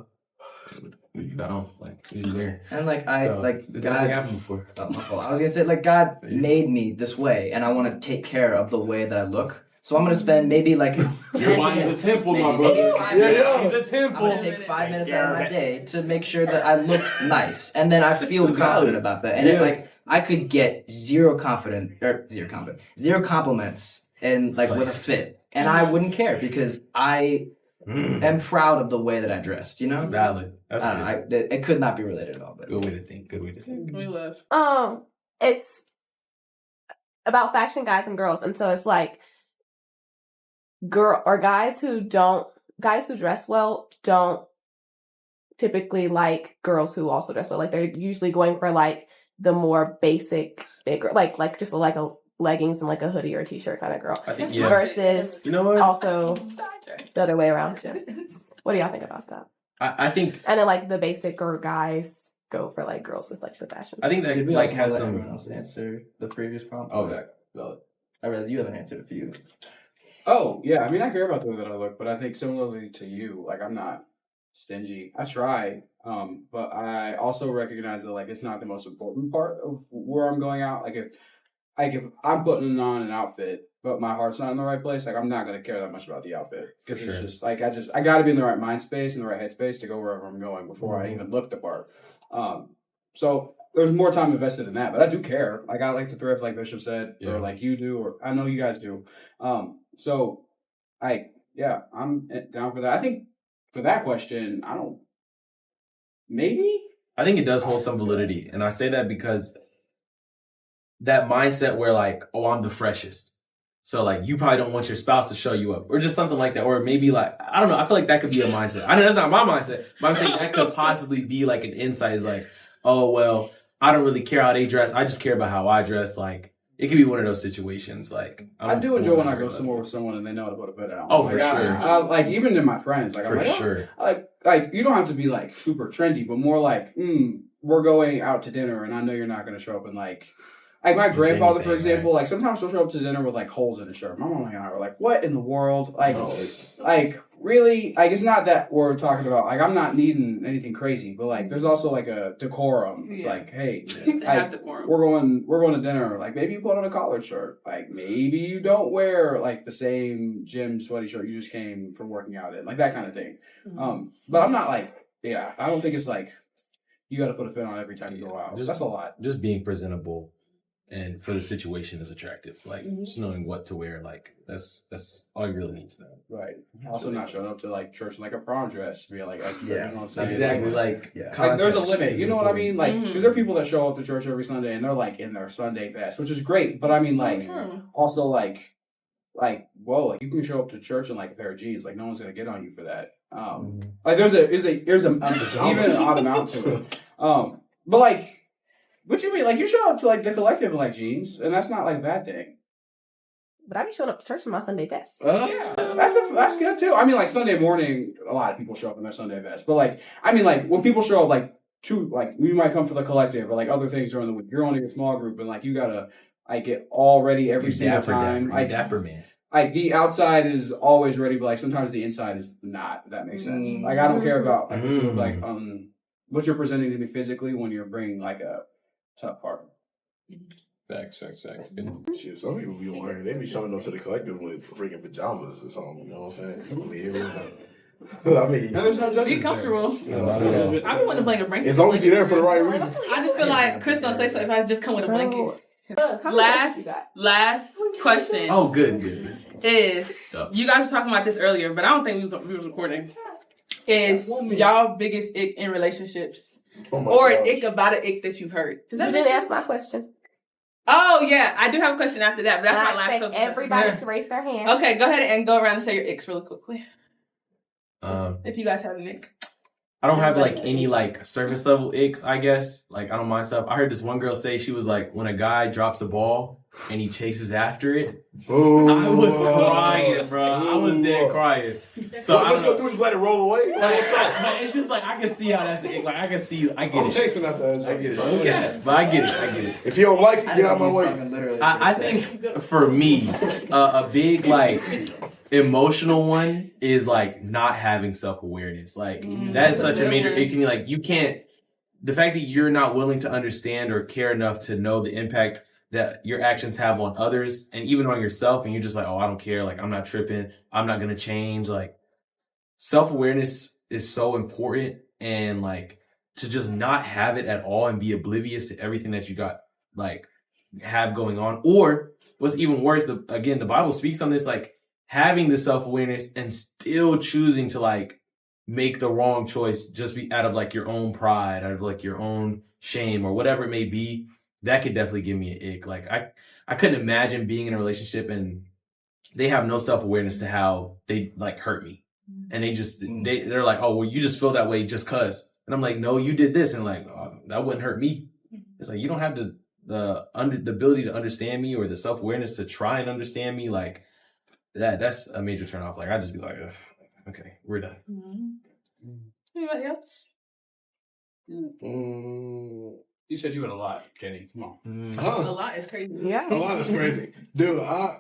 B: What you got on? Like, what you wearing?
C: And like
B: So,
C: like
B: it
C: God
B: definitely happened before.
C: Oh, my fault. I was gonna say like God made me this way, and I want to take care of the way that I look. So I'm gonna spend maybe like
B: Your
C: 10
B: mind is
C: minutes,
B: a temple, my
C: maybe,
B: brother.
C: maybe 5 minutes.
F: Yeah.
B: It's a
C: I'm
B: temple.
C: gonna take 5 minutes out of my day to make sure that I look nice, and then I feel
B: It's
C: confident
B: valid.
C: about that. And it,
B: Yeah.
C: like I could get zero compliments in like with a fit, and I wouldn't care because I am proud of the way that I dressed. You know,
B: Valid. That's
C: I
B: good.
C: don't know, it could not be related at all. But
B: Good way to think. Good way to think.
A: We love.
G: It's about fashion guys and girls, and so it's like guys who dress well don't typically like girls who also dress well. Like they're usually going for like the more basic, bigger, like just like a leggings and like a hoodie or a t-shirt kind of girl.
B: I think, yeah.
G: Versus
B: You know what?
G: also the other way around too. What do y'all think about that?
B: I think
G: And then like the basic guys go for like girls with like the fashion.
B: I think that
C: Did we
B: like
C: also
B: has
C: let
B: some.
C: everyone else answer the previous prompt?
B: Oh, yeah. Valid.
C: I realize you haven't answered a few.
D: Oh, yeah. I mean, I care about the way that I look, but I think similarly to you, like, I'm not stingy. I try, but I also recognize that, like, it's not the most important part of where I'm going out. Like, if I'm putting on an outfit, but my heart's not in the right place, like, I'm not going to care that much about the outfit. Because
B: Sure.
D: it's just, like, I got to be in the right mind space and the right headspace to go wherever I'm going before I even look the part. So there's more time invested in that, but I do care. Like I like to thrift, like Bishop said,
B: Yeah.
D: or like you do, or I know you guys do. So I'm down for that. I think for that question, maybe.
B: I think it does hold some validity, and I say that because that mindset where like, oh, I'm the freshest, so like you probably don't want your spouse to show you up, or just something like that, or maybe like I don't know. I feel like that could be a mindset. I know that's not my mindset, but I'm saying that could possibly be like an insight. Is like, oh well, I don't really care how they dress. I just care about how I dress. Like it can be one of those situations. Like
D: I do enjoy when I go somewhere with someone and they know how to put a bed out.
B: Oh,
D: like,
B: for sure.
D: Like even in my friends, like
B: For
D: I'm like,
B: sure.
D: like you don't have to be like super trendy, but more like, we're going out to dinner and I know you're not going to show up in like my grandfather, for example, like sometimes he'll show up to dinner with like holes in his shirt. My mom and I were like, what in the world? Like really, like it's not that we're talking about, like I'm not needing anything crazy, but like there's also like a decorum. It's like, hey, like, we're going to dinner. Like maybe you put on a collared shirt. Like maybe you don't wear like the same gym sweaty shirt you just came from working out in. Like that kind of thing. But I'm not like, I don't think it's like you got to put a fit on every time you go out. That's a lot.
B: Just being presentable and for the situation is attractive. Like just knowing what to wear, like that's all you really need to know.
D: Right. Also not showing up to like church in like a prom dress, be like extra, you know what I'm saying?
B: Exactly.
D: Like there's a limit, you know what I mean? Like because there are people that show up to church every Sunday and they're like in their Sunday best, which is great. But I mean like also like whoa, like you can show up to church in like a pair of jeans, like no one's gonna get on you for that. Like there's even an odd amount to it. But like what you mean? Like you show up to like the collective in like jeans, and that's not like a bad thing.
G: But I be showing up to church in my Sunday best.
D: Yeah, that's good too. I mean, like Sunday morning, a lot of people show up in their Sunday best. But like, I mean, like when people show up, like we might come for the collective or like other things during the week. You're only a small group, and like you gotta like get all ready every single time. Like
B: dapper man.
D: Like the outside is always ready, but like sometimes the inside is not. If that makes sense. Like I don't care about like what you look like what you're presenting to me physically when you're bringing like a tough part.
B: Facts.
F: Shit, some people be wearing, they be showing up to the collective with freaking pajamas or something, you know what I'm saying? I mean,
D: there's no judgment.
A: Be comfortable.
F: You know what I'm saying?
A: I be wanting to blanket a blanket.
F: As long as you're there for the right reason.
A: I just feel like Chris gonna say something if I just come with a blanket.
G: How many questions you got?
A: Last question.
B: Oh, good.
A: Is you guys were talking about this earlier, but I don't think we was recording. Is y'all biggest ick in relationships? Or an ick about an ick that you've heard? Does that
G: You
A: make
G: didn't
A: sense?
G: ask my question.
A: Oh yeah, I do have a question after that, but that's my last
G: I
A: question.
G: everybody to raise their hand.
A: Okay, go ahead and go around and say your icks really quickly. If you guys have an ick.
B: I don't have like any like surface level icks, I guess. Like I don't mind stuff. I heard this one girl say she was like, when a guy drops a ball and he chases after it.
F: Ooh.
B: I was crying, bro. I was dead crying. So
F: what you gonna do? Just let it roll away?
B: Like, but it's just like I can see how that's an ick. Like I can see, I get
F: I'm
B: it.
F: chasing after that.
B: I get it. Okay, but I get it.
F: If you don't like it, get out of my way.
C: I
B: I think for me, a big like emotional one is like not having self-awareness. Like that is such a major ick to me. Like you can't, the fact that you're not willing to understand or care enough to know the impact that your actions have on others and even on yourself, and you're just like, oh, I don't care, like I'm not tripping, I'm not gonna change. Like self-awareness is so important, and like to just not have it at all and be oblivious to everything that you got like have going on. Or what's even worse, the Bible speaks on this, like having the self-awareness and still choosing to like make the wrong choice just be out of like your own pride, out of like your own shame or whatever it may be. That could definitely give me an ick. Like I couldn't imagine being in a relationship and they have no self-awareness to how they like hurt me. And they're like, oh, well, you just feel that way just cause. And I'm like, no, you did this. And like, oh, that wouldn't hurt me. It's like, you don't have the ability to understand me or the self-awareness to try and understand me. Like that's a major turn off. Like I just be like, okay, we're done.
A: Anybody else?
D: You said you had a lot, Kenny. Come on.
A: A lot is crazy.
G: Yeah.
F: A lot is crazy. Dude, I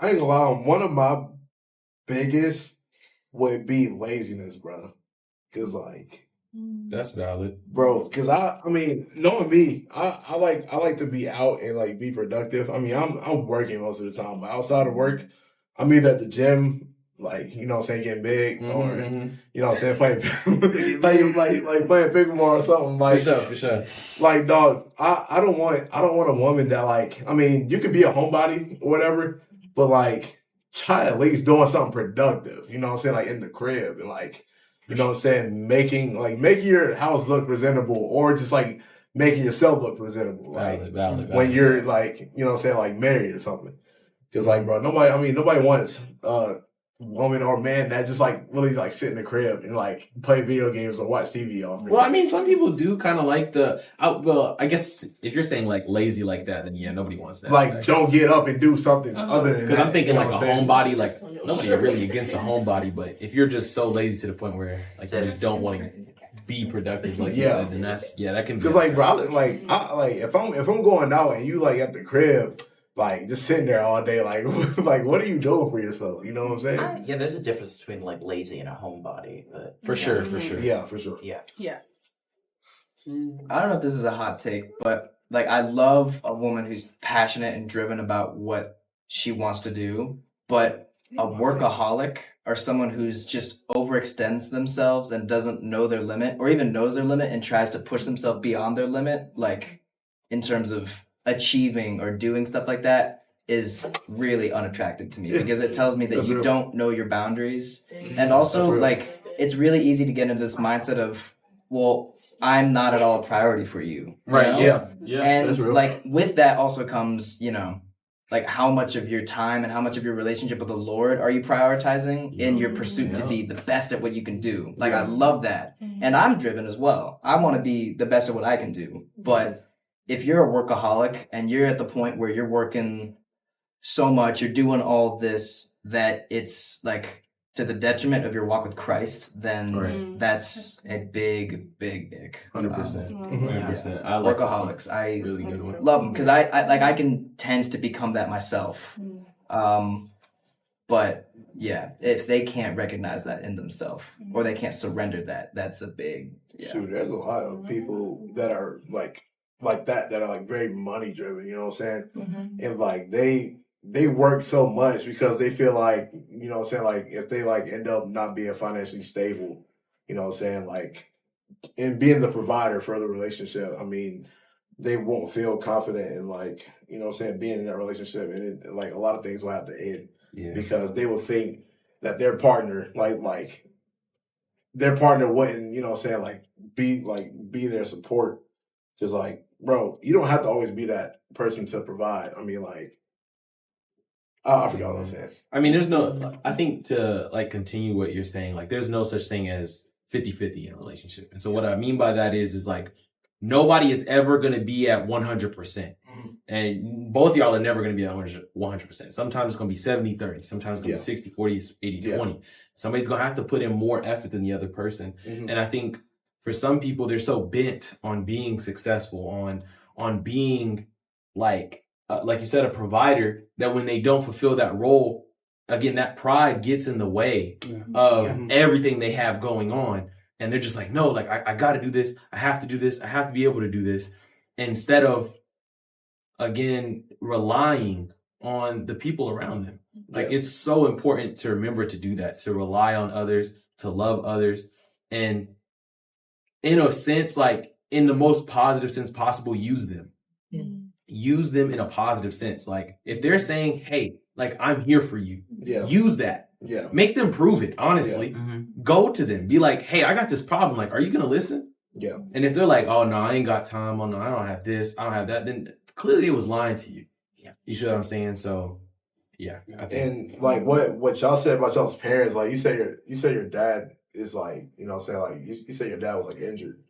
F: ain't gonna lie, one of my biggest would be laziness, bro. Cause like
B: That's valid.
F: bro, cause I mean, knowing me, I like to be out and like be productive. I mean, I'm working most of the time, but outside of work, I'm either at the gym, like, you know what I'm saying, getting big, or you know what I'm saying, playing like playing pickleball or something. Like
B: For sure.
F: Like, dog, I don't want a woman that like, I mean, you could be a homebody or whatever, but like try at least doing something productive, you know what I'm saying, like in the crib and like, you know what I'm saying, making your house look presentable or just like making yourself look presentable. Like
B: Valid.
F: when you're like, you know what I'm saying, like married or something. Cause like, bro, nobody wants woman or man that just like literally like sit in the crib and like play video games or watch TV all day.
B: Well, I mean, some people do kind of like well, I guess if you're saying like lazy like that, then yeah, nobody wants that.
F: Like, don't get up and do something other than that.
B: Because I'm thinking
F: you know
B: like a
F: what I'm saying?
B: homebody, like nobody really against the homebody, but if you're just so lazy to the point where like you just don't want to be productive, like you said, then that can be.
F: Because like, bro, I if I'm going out and you like at the crib, like just sitting there all day, like like what are you doing for yourself? You know what I'm saying?
E: Yeah, there's a difference between like lazy and a homebody, but
B: for sure.
F: Yeah, for sure.
E: Yeah.
C: I don't know if this is a hot take, but like I love a woman who's passionate and driven about what she wants to do, but a workaholic or someone who's just overextends themselves and doesn't know their limit or even knows their limit and tries to push themselves beyond their limit, like in terms of achieving or doing stuff like that, is really unattractive to me because it tells me that you don't know your boundaries. And also like it's really easy to get into this mindset of, well, I'm not at all a priority for you.
B: Right.
C: Know?
B: Yeah.
C: And like with that also comes, you know, like how much of your time and how much of your relationship with the Lord are you prioritizing in your pursuit to be the best at what you can do? Like I love that. And I'm driven as well. I want to be the best at what I can do. But if you're a workaholic and you're at the point where you're working so much, you're doing all of this that it's like to the detriment of your walk with Christ, then that's a big
B: 100%.
C: Yeah.
B: 100%. I like
C: Workaholics. I
B: really good one.
C: love them because I can tend to become that myself. But yeah, if they can't recognize that in themselves or they can't surrender that, that's a big
F: Shoot, there's a lot of people that are like that are like very money driven, you know what I'm saying? And like they work so much because they feel like, you know what I'm saying, like if they like end up not being financially stable, you know what I'm saying, like in being the provider for the relationship, I mean, they won't feel confident in like, you know what I'm saying, being in that relationship, and it, like a lot of things will have to end because they will think that their partner like their partner wouldn't, you know what I'm saying, be their support. Because like, bro, you don't have to always be that person to provide. I mean, like, I forgot what I was saying.
B: I mean, I think to like continue what you're saying, like there's no such thing as 50-50 in a relationship. And so what I mean by that is like nobody is ever going to be at 100%. And both of y'all are never going to be at 100%. Sometimes it's going to be 70-30. Sometimes it's going to be 60-40, 80-20. Somebody's going to have to put in more effort than the other person. And I think for some people, they're so bent on being successful, on being like you said, a provider, that when they don't fulfill that role, again, that pride gets in the way of everything they have going on. And they're just like, no, like I got to do this. I have to do this. I have to be able to do this. Instead of, again, relying on the people around them. Like it's so important to remember to do that, to rely on others, to love others. And in a sense, like in the most positive sense possible, use them. Use them in a positive sense. Like if they're saying, hey, like I'm here for you, use that. Make them prove it, honestly. Go to them. Be like, hey, I got this problem. Like, are you going to listen? And if they're like, oh, no, I ain't got time. Oh, no, I don't have this. I don't have that. Then clearly it was lying to you. You see what I'm saying? So, I think.
F: And like what y'all said about y'all's parents, like you say your dad is like, you know what I'm saying? Like you say your dad was like injured.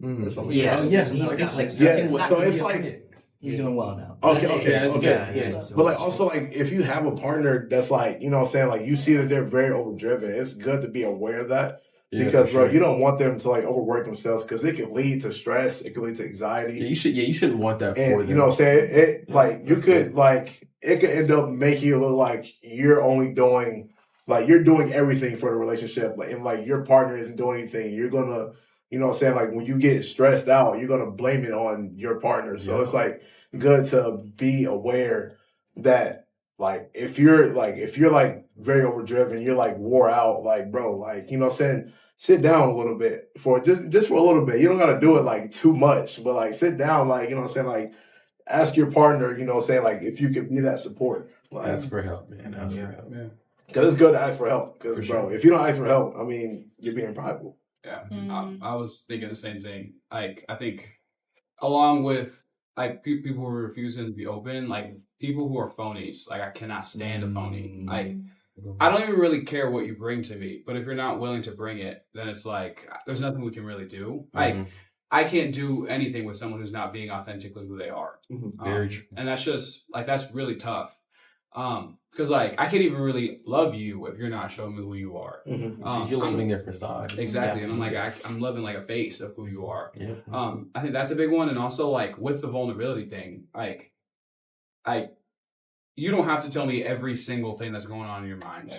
F: Or something. So it's like,
C: he's doing well now.
F: Okay. But like also like if you have a partner that's like, you know what I'm saying, like you see that they're very overdriven, it's good to be aware of that. Because bro, you don't want them to like overwork themselves because it could lead to stress, it could lead to anxiety.
B: You shouldn't want that for them.
F: You know what I'm saying? It like you could like it could end up making you look like you're only doing like you're doing everything for the relationship, like, and like your partner isn't doing anything. You're gonna, you know what I'm saying, like when you get stressed out, you're gonna blame it on your partner. So it's like good to be aware that like if you're like very overdriven, you're like wore out, like bro, like you know what I'm saying, sit down a little bit for just for a little bit. You don't gotta do it like too much, but like sit down, like you know what I'm saying, like ask your partner, you know what I'm saying, like if you could be that support. Like,
B: ask for help, man. Ask for help.
F: Because it's good to ask for help. Because bro, if you don't ask for help, I mean, you're being prideful.
D: I was thinking the same thing. Like I think along with like people who are refusing to be open, like people who are phonies, like I cannot stand a phony. Like I don't even really care what you bring to me, but if you're not willing to bring it, then it's like there's nothing we can really do. Like I can't do anything with someone who's not being authentically who they are.
B: Very true.
D: And that's just like that's really tough. Because like I can't even really love you if you're not showing me who you are.
B: Because you're living their facade.
D: Exactly, and I'm like I'm living like a face of who you are. I think that's a big one, and also like with the vulnerability thing, like you don't have to tell me every single thing that's going on in your mind,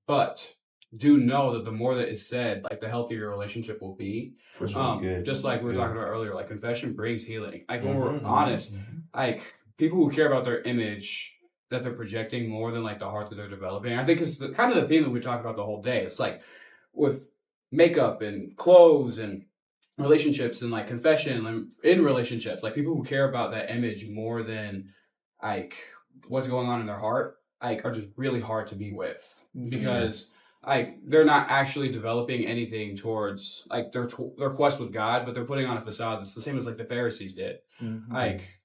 D: but do know that the more that is said, like the healthier your relationship will be.
F: For sure.
D: Just like we were talking about earlier, like confession brings healing. Like when we're honest, like people who care about their image that they're projecting more than like the heart that they're developing. I think it's the kind of the theme that we talk about the whole day. It's like with makeup and clothes and relationships and like confession and in relationships, like people who care about that image more than like what's going on in their heart, like are just really hard to be with because like they're not actually developing anything towards like their quest with God, but they're putting on a facade that's the same as like the Pharisees did. Like,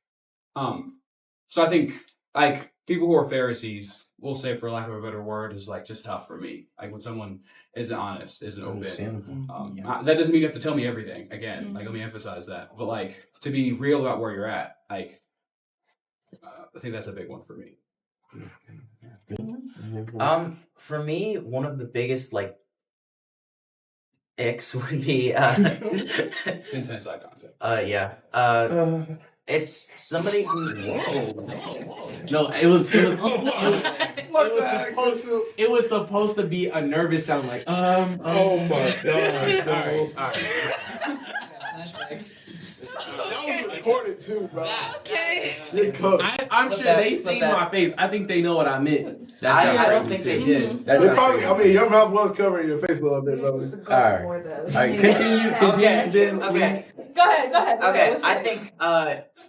D: so I think like people who are Pharisees, we'll say for lack of a better word, is like just tough for me. Like when someone isn't honest, isn't open. That doesn't mean you have to tell me everything. Again, like let me emphasize that. But like to be real about where you're at, like I think that's a big one for me.
E: For me, one of the biggest like icks would be
D: Intense eye contact.
E: It's somebody who
B: No, it was supposed to be a nervous sound like
F: Oh my god.
B: all right.
C: Flashbacks.
F: That was recorded too, bro.
A: Okay.
B: I'm sure they seen my face. I think they know what I meant.
E: I don't think they did.
B: That's
F: They probably, I mean, your mouth was covering your face a little bit, though.
B: All right, continue then, please.
A: Go ahead.
E: Okay, I think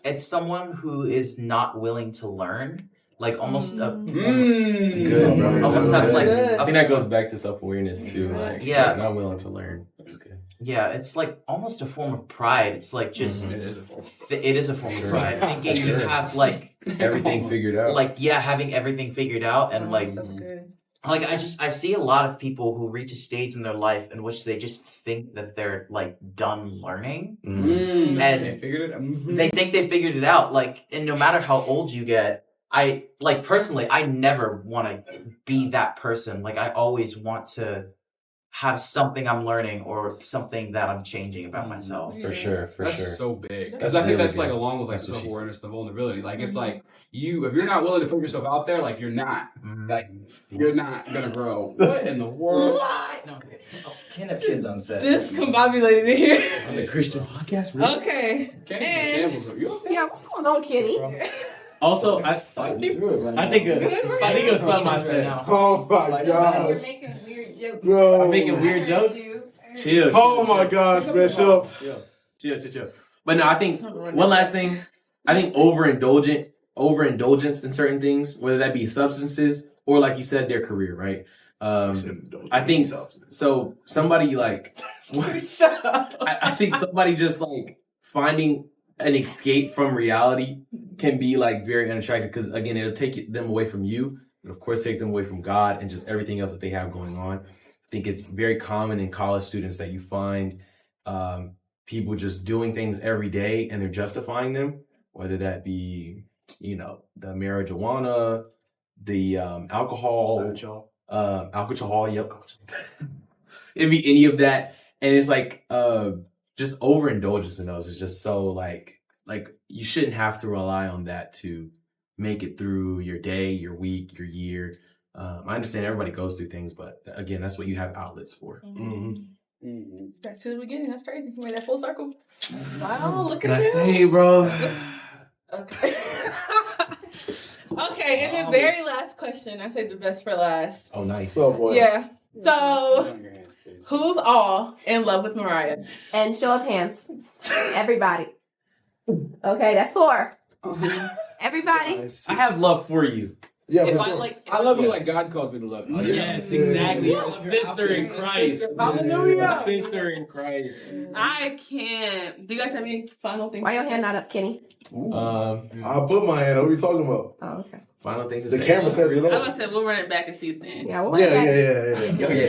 E: it's someone who is not willing to learn, like almost
B: It's good, bro.
E: almost have like
B: I think that goes back to self-awareness too. Like,
E: Yeah.
B: not willing to learn. That's good.
E: yeah, it's like almost a form of pride. It's like just
D: It is a form.
E: it is a form of pride. Thinking you have like
B: Everything figured out.
E: like having everything figured out and like
A: That's good.
E: like I see a lot of people who reach a stage in their life in which they just think that they're like done learning.
B: Mm-hmm.
E: And
D: they figured it.
E: They think they figured it out. Like, and no matter how old you get, I like personally, I never want to be that person. Like, I always want to have something I'm learning or something that I'm changing about myself.
B: For sure.
D: That's so big. Because
B: That's
D: I think
B: really
D: that's like
B: big.
D: along with like
B: That's what she
D: self-awareness, the vulnerability. Like it's like if you're not willing to put yourself out there, like you're not gonna grow. What in the world?
C: No, can't have kids on set.
A: Discombobulated in here.
C: On the Christian
B: podcast, really?
A: Okay.
D: Can't even shambles. Are you okay?
G: Yeah, what's going on, Kenny?
B: Also, I think of something I said.
F: Oh my
H: You're
F: gosh.
H: making weird jokes.
F: Bro.
B: I'm making weird jokes. Chill.
F: Oh my gosh, Bishop.
B: Chill. But no, I think one last thing. I think overindulgence in certain things, whether that be substances or, like you said, their career, right? I think so. Somebody like, I think somebody just like finding an escape from reality can be like very unattractive because again, it'll take them away from you, and of course, take them away from God and just everything else that they have going on. I think it's very common in college students that you find people just doing things every day and they're justifying them, whether that be, the marijuana, the alcohol, yep. It'd be any of that. And it's like just overindulgence in those is just so like you shouldn't have to rely on that to make it through your day, your week, your year. I understand everybody goes through things, but again, that's what you have outlets for.
A: Back to the beginning. That's crazy. You made that full circle. Wow, look
B: Can
A: at
B: I
A: you.
B: say, bro?
A: Okay. Okay, and the very last question. I saved the best for last.
B: Oh, nice.
F: Oh boy.
A: Yeah. So, who's all in love with Mariah?
G: And show of hands. Everybody. Okay, that's 4. Everybody.
B: I have love for you.
F: Yeah,
E: If
F: for
E: I
F: sure.
E: like,
D: I love you like God calls me to love you.
B: Yes, exactly.
D: Yeah.
B: A sister in Christ.
D: Hallelujah.
B: A sister in Christ.
A: I can't. Do you guys have any final things?
G: Why your hand not up, Kenny?
F: I put my hand up. What are you talking about?
G: Oh, okay.
B: Final things to
F: The
B: say.
F: camera says it
A: I'm
F: all.
A: gonna say we'll run it back and see it then.
G: Yeah, we'll
F: Yeah.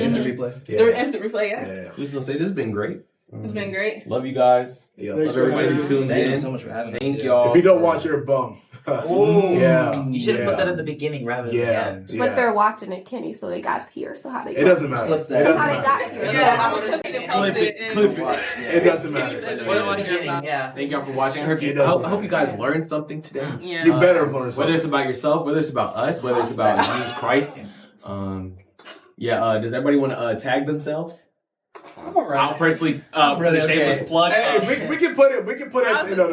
C: Instant replay.
A: The instant replay. Yeah.
F: Yeah.
B: Just gonna say this has been great.
A: It's been great.
B: Love you guys.
F: Yeah.
B: Love everybody who tuned
C: Thank you
B: in.
C: so much for having us.
B: Thank y'all.
F: If you don't watch, you're a bum.
E: Oh,
F: Yeah.
E: You should have put
F: Yeah.
E: that at the beginning rather than the
F: Yeah.
E: end.
G: But they're watching it, Kenny, so they got here. So how they
F: It doesn't matter.
C: Flip
F: It
C: that.
F: doesn't
G: How they got
F: matter.
G: here.
A: Yeah, I would have
B: Clip it.
C: Watch.
F: It doesn't matter.
E: What am I beginning? Yeah.
B: Thank y'all for watching. I hope
F: It
B: you,
F: doesn't
B: I hope you
F: matter.
B: guys learned something today.
A: Yeah.
F: You better learn
B: Whether
F: something.
B: it's about yourself, whether it's about us, whether it's about Jesus Christ. Does everybody want to tag themselves? I'll personally
C: Really,
B: shameless
C: okay.
B: plug.
F: Hey, we can put it in the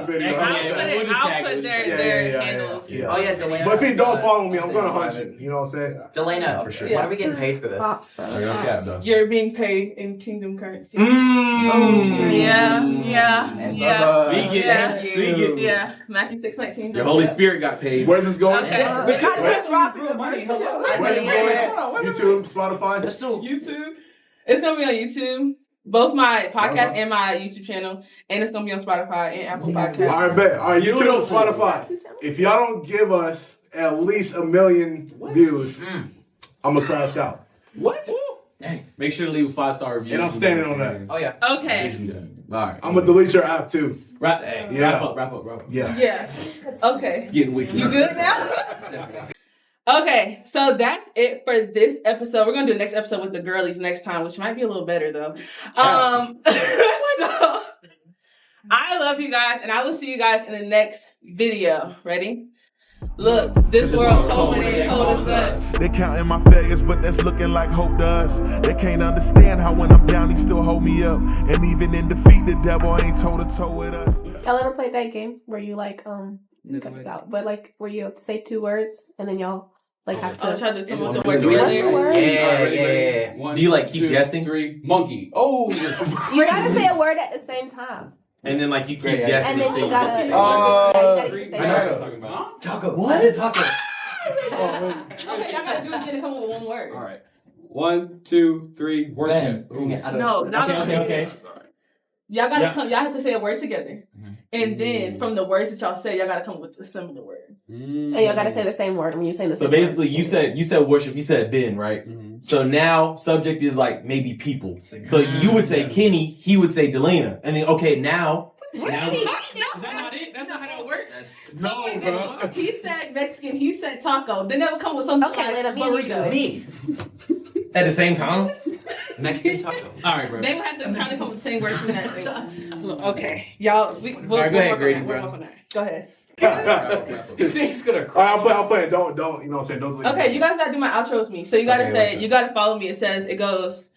F: video.
B: Actually,
A: I'll put their
F: Yeah.
A: handles.
F: Yeah.
E: Oh yeah, Delana.
F: But if you don't follow me, I'm gonna hunt you. You know what I'm saying?
E: Delana,
B: For sure.
E: What are we getting paid for this?
G: Pops, bro.
B: No cap, though.
A: You're being paid in kingdom currency.
B: Mm.
A: Yeah.
B: Speak it.
A: Yeah.
B: Speak it.
A: Yeah. Matthew 6:19.
B: Your Holy Spirit got paid.
F: Where's this going?
A: Okay.
F: Where's this going? YouTube, Spotify.
A: YouTube. It's gonna be on YouTube. Both my podcast and my YouTube channel, and it's gonna be on Spotify and Apple Podcasts.
F: All right, bet. All right, YouTube, Spotify. If y'all don't give us at least 1 million views, I'm gonna crash out.
B: What? Make sure to leave a 5-star review.
F: And I'm standing on that.
E: Oh yeah.
A: Okay.
B: All right.
F: I'm gonna delete your app too.
B: Wrap
F: Yeah.
B: up.
F: Yeah.
A: Yeah. Okay.
B: It's getting wicked.
A: You good now? Okay, so that's it for this episode. We're gonna do the next episode with the girlies next time, which might be a little better though. So I love you guys, and I will see you guys in the next video. Ready? Look, this world cold and cold as us.
I: They counting my failures, but that's looking like hope to us. They can't understand how when I'm down, he still hold me up. And even in defeat, the devil ain't toe to toe with us.
G: Y'all ever played that game where you cut this out, but like where you say 2 words and then y'all have to.
A: I'll try to come up with the
G: What's
A: word
G: the
A: together.
G: word?
E: Yeah.
D: One,
B: Do you, like, keep
D: 2,
B: guessing?
D: 3, monkey. Oh.
G: You gotta say a word at the same time,
B: And then like you keep
C: Great,
B: guessing
G: and then
B: until
G: you
B: you
G: gotta.
B: get the same
G: yeah,
B: word.
G: you gotta keep
D: I
G: saying
D: know what
G: it.
D: you're talking about.
C: Taco. What? I said taco.
A: Okay, y'all gotta do it again and come up with one word.
D: All right. 1, 2, 3. Worship.
C: Dang it, I don't-
A: No, not
B: Okay.
A: Y'all gotta
B: Yeah.
A: come. Y'all have to say a word together, and then from the words that y'all say, y'all gotta come with a similar word.
G: And y'all gotta say the same word when you say the
B: So
G: same
B: basically, you said worship. You said Ben, right?
D: Mhm.
B: So now subject is like maybe people. So you would say Kenny, he would say Delana, and then okay now.
A: Is
B: that not it? That's not how that works.
F: No, bro.
A: He said Mexican. He said taco. Then they would come with something
G: Okay,
A: like
G: let me and you do
A: burrito.
G: it.
E: Me.
B: At the same time.
E: Mexican taco.
B: All right, bro.
A: They would have to try to come with the same word from that thing. Okay, y'all. We'll
B: All right, go ahead,
A: work on
B: Grady,
A: that. We'll
B: bro.
A: work on that. Go ahead.
D: He's gonna
F: All
D: cry.
F: right, I'll play it. Don't, you know what I'm saying? Don't delete
A: Okay,
F: it.
A: you guys gotta do my outro with me. So you gotta
B: Okay, what's
A: say,
B: that?
A: you gotta follow me. It goes,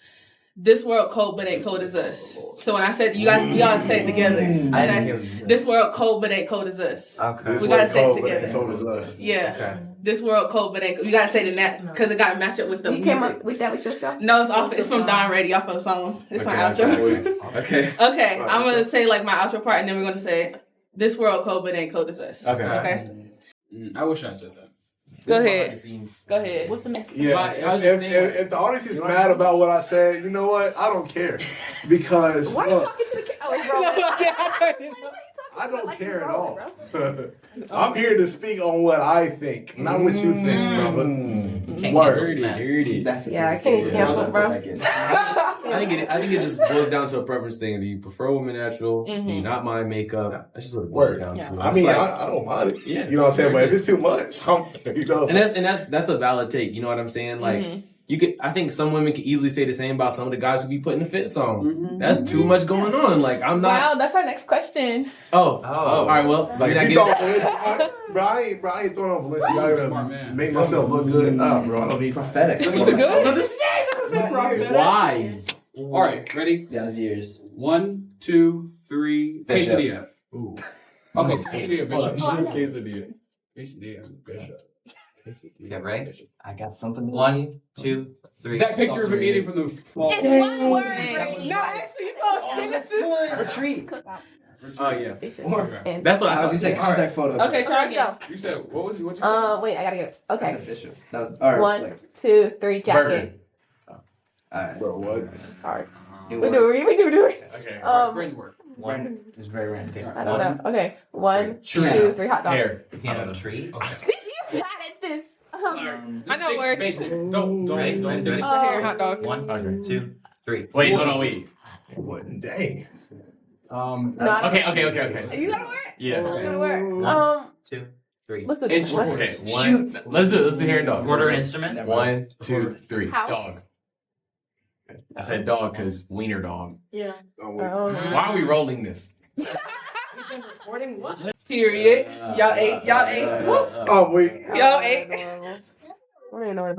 A: "This world cold, but ain't cold as us." So when I said, you all say it together.
E: I didn't
A: Okay.
E: hear what you said.
A: This world cold, but ain't cold as us.
E: Okay.
F: This
A: We gotta
F: word
A: say it
F: cold, but
A: together.
F: ain't cold as us.
A: Yeah.
E: Okay.
A: This world cold, but ain't. You gotta say it in that because it gotta match up with the
G: You
A: music.
G: came up with that with yourself?
A: No, it's off. It's from Don Ready off of a song. It's my outro.
B: Okay.
A: Okay, I'm gonna say like my outro part, and then we're gonna say, "This world cold, but ain't cold as us."
B: Okay.
A: Okay.
D: I wish I'd said that.
A: Go
B: This is
A: ahead.
B: behind the scenes.
A: Go ahead.
G: What's the message?
F: Yeah,
B: But I was just saying,
F: if the audience is mad about what I said, you know what? I don't care. Because
G: Why are you
F: look,
G: talking to the kid? Oh, it's Roman.
F: I don't care at all. I'm here to speak on what I think, not what you think, brother.
E: Can't
F: Word.
E: get those, man.
B: Dirty.
G: Yeah, I can't cancel, bro.
B: I think it just boils down to a preference thing. Do you prefer women natural? Do you not mind makeup? That's just what it boils
F: Word.
B: down to.
F: I mean, I don't mind it.
B: Yeah.
F: You know what I'm saying? But if it's too much,
B: that's a valid take. You know what I'm saying? Like you could. I think some women could easily say the same about some of the guys who be putting the fit song. That's too much going on. Like I'm not.
A: Wow, that's our next question.
B: Oh. All right. Well,
F: like
B: did I
F: if you
B: get
F: thought
B: it?
F: bro, I ain't throwing on Balenciaga
D: Smart
F: to
D: man.
F: make myself look good. Nah, bro, I don't need
C: Prophetic.
B: Wise.
D: All right, ready?
C: Down his ears.
D: 1, 2, 3.
C: Bishop.
D: Quesadilla. Ooh. Okay, quesadilla, bishop.
B: Quesadilla.
D: Quesadilla, bishop.
E: Yeah, right?
C: I got something.
E: 1, 2, 3.
D: That picture of him eating from the fall.
G: It's one word, Brady.
A: No, actually, you supposed to
C: Retreat.
G: Cookout.
B: Oh yeah.
G: And
B: That's what I
C: I was
B: thought.
C: just saying contact photo.
A: Okay, try
G: let's
A: again.
G: go.
D: You said, what you said?
G: Wait, I gotta get it.
C: I
G: Okay.
C: said bishop. That was all right.
G: 1, 2, 3, jacket.
B: Burden.
C: All right.
F: Bro, what?
G: Hard.
C: New
G: We
C: word.
G: do it.
D: Okay,
G: Um,
D: word.
C: Random. It's very random.
G: I don't know. Okay. 1,
C: Tree.
G: 2, 3, hot dog.
B: Hair.
E: Peanut tree.
G: Did you Not at this.
A: I know where.
B: Basic. Don't.
E: Ready?
A: Right here, hot dog.
E: 1, 2, 3.
B: Wait, hold on, wait.
F: What? Dang.
G: Not
B: Okay.
G: You gotta wear it?
B: Yeah.
G: You gotta wear it.
E: 1, 2, 3.
G: Let's do
B: Let's do hair and dog.
E: Quarter instrument.
B: 1, 2, 3.
G: House.
B: Dog. I said dog because wiener dog.
H: Yeah.
F: Oh, wait.
B: Why are we rolling this?
H: Recording what?
A: Period. Y'all ate.
F: Oh, wait.
A: Y'all ate.
G: I don't even know what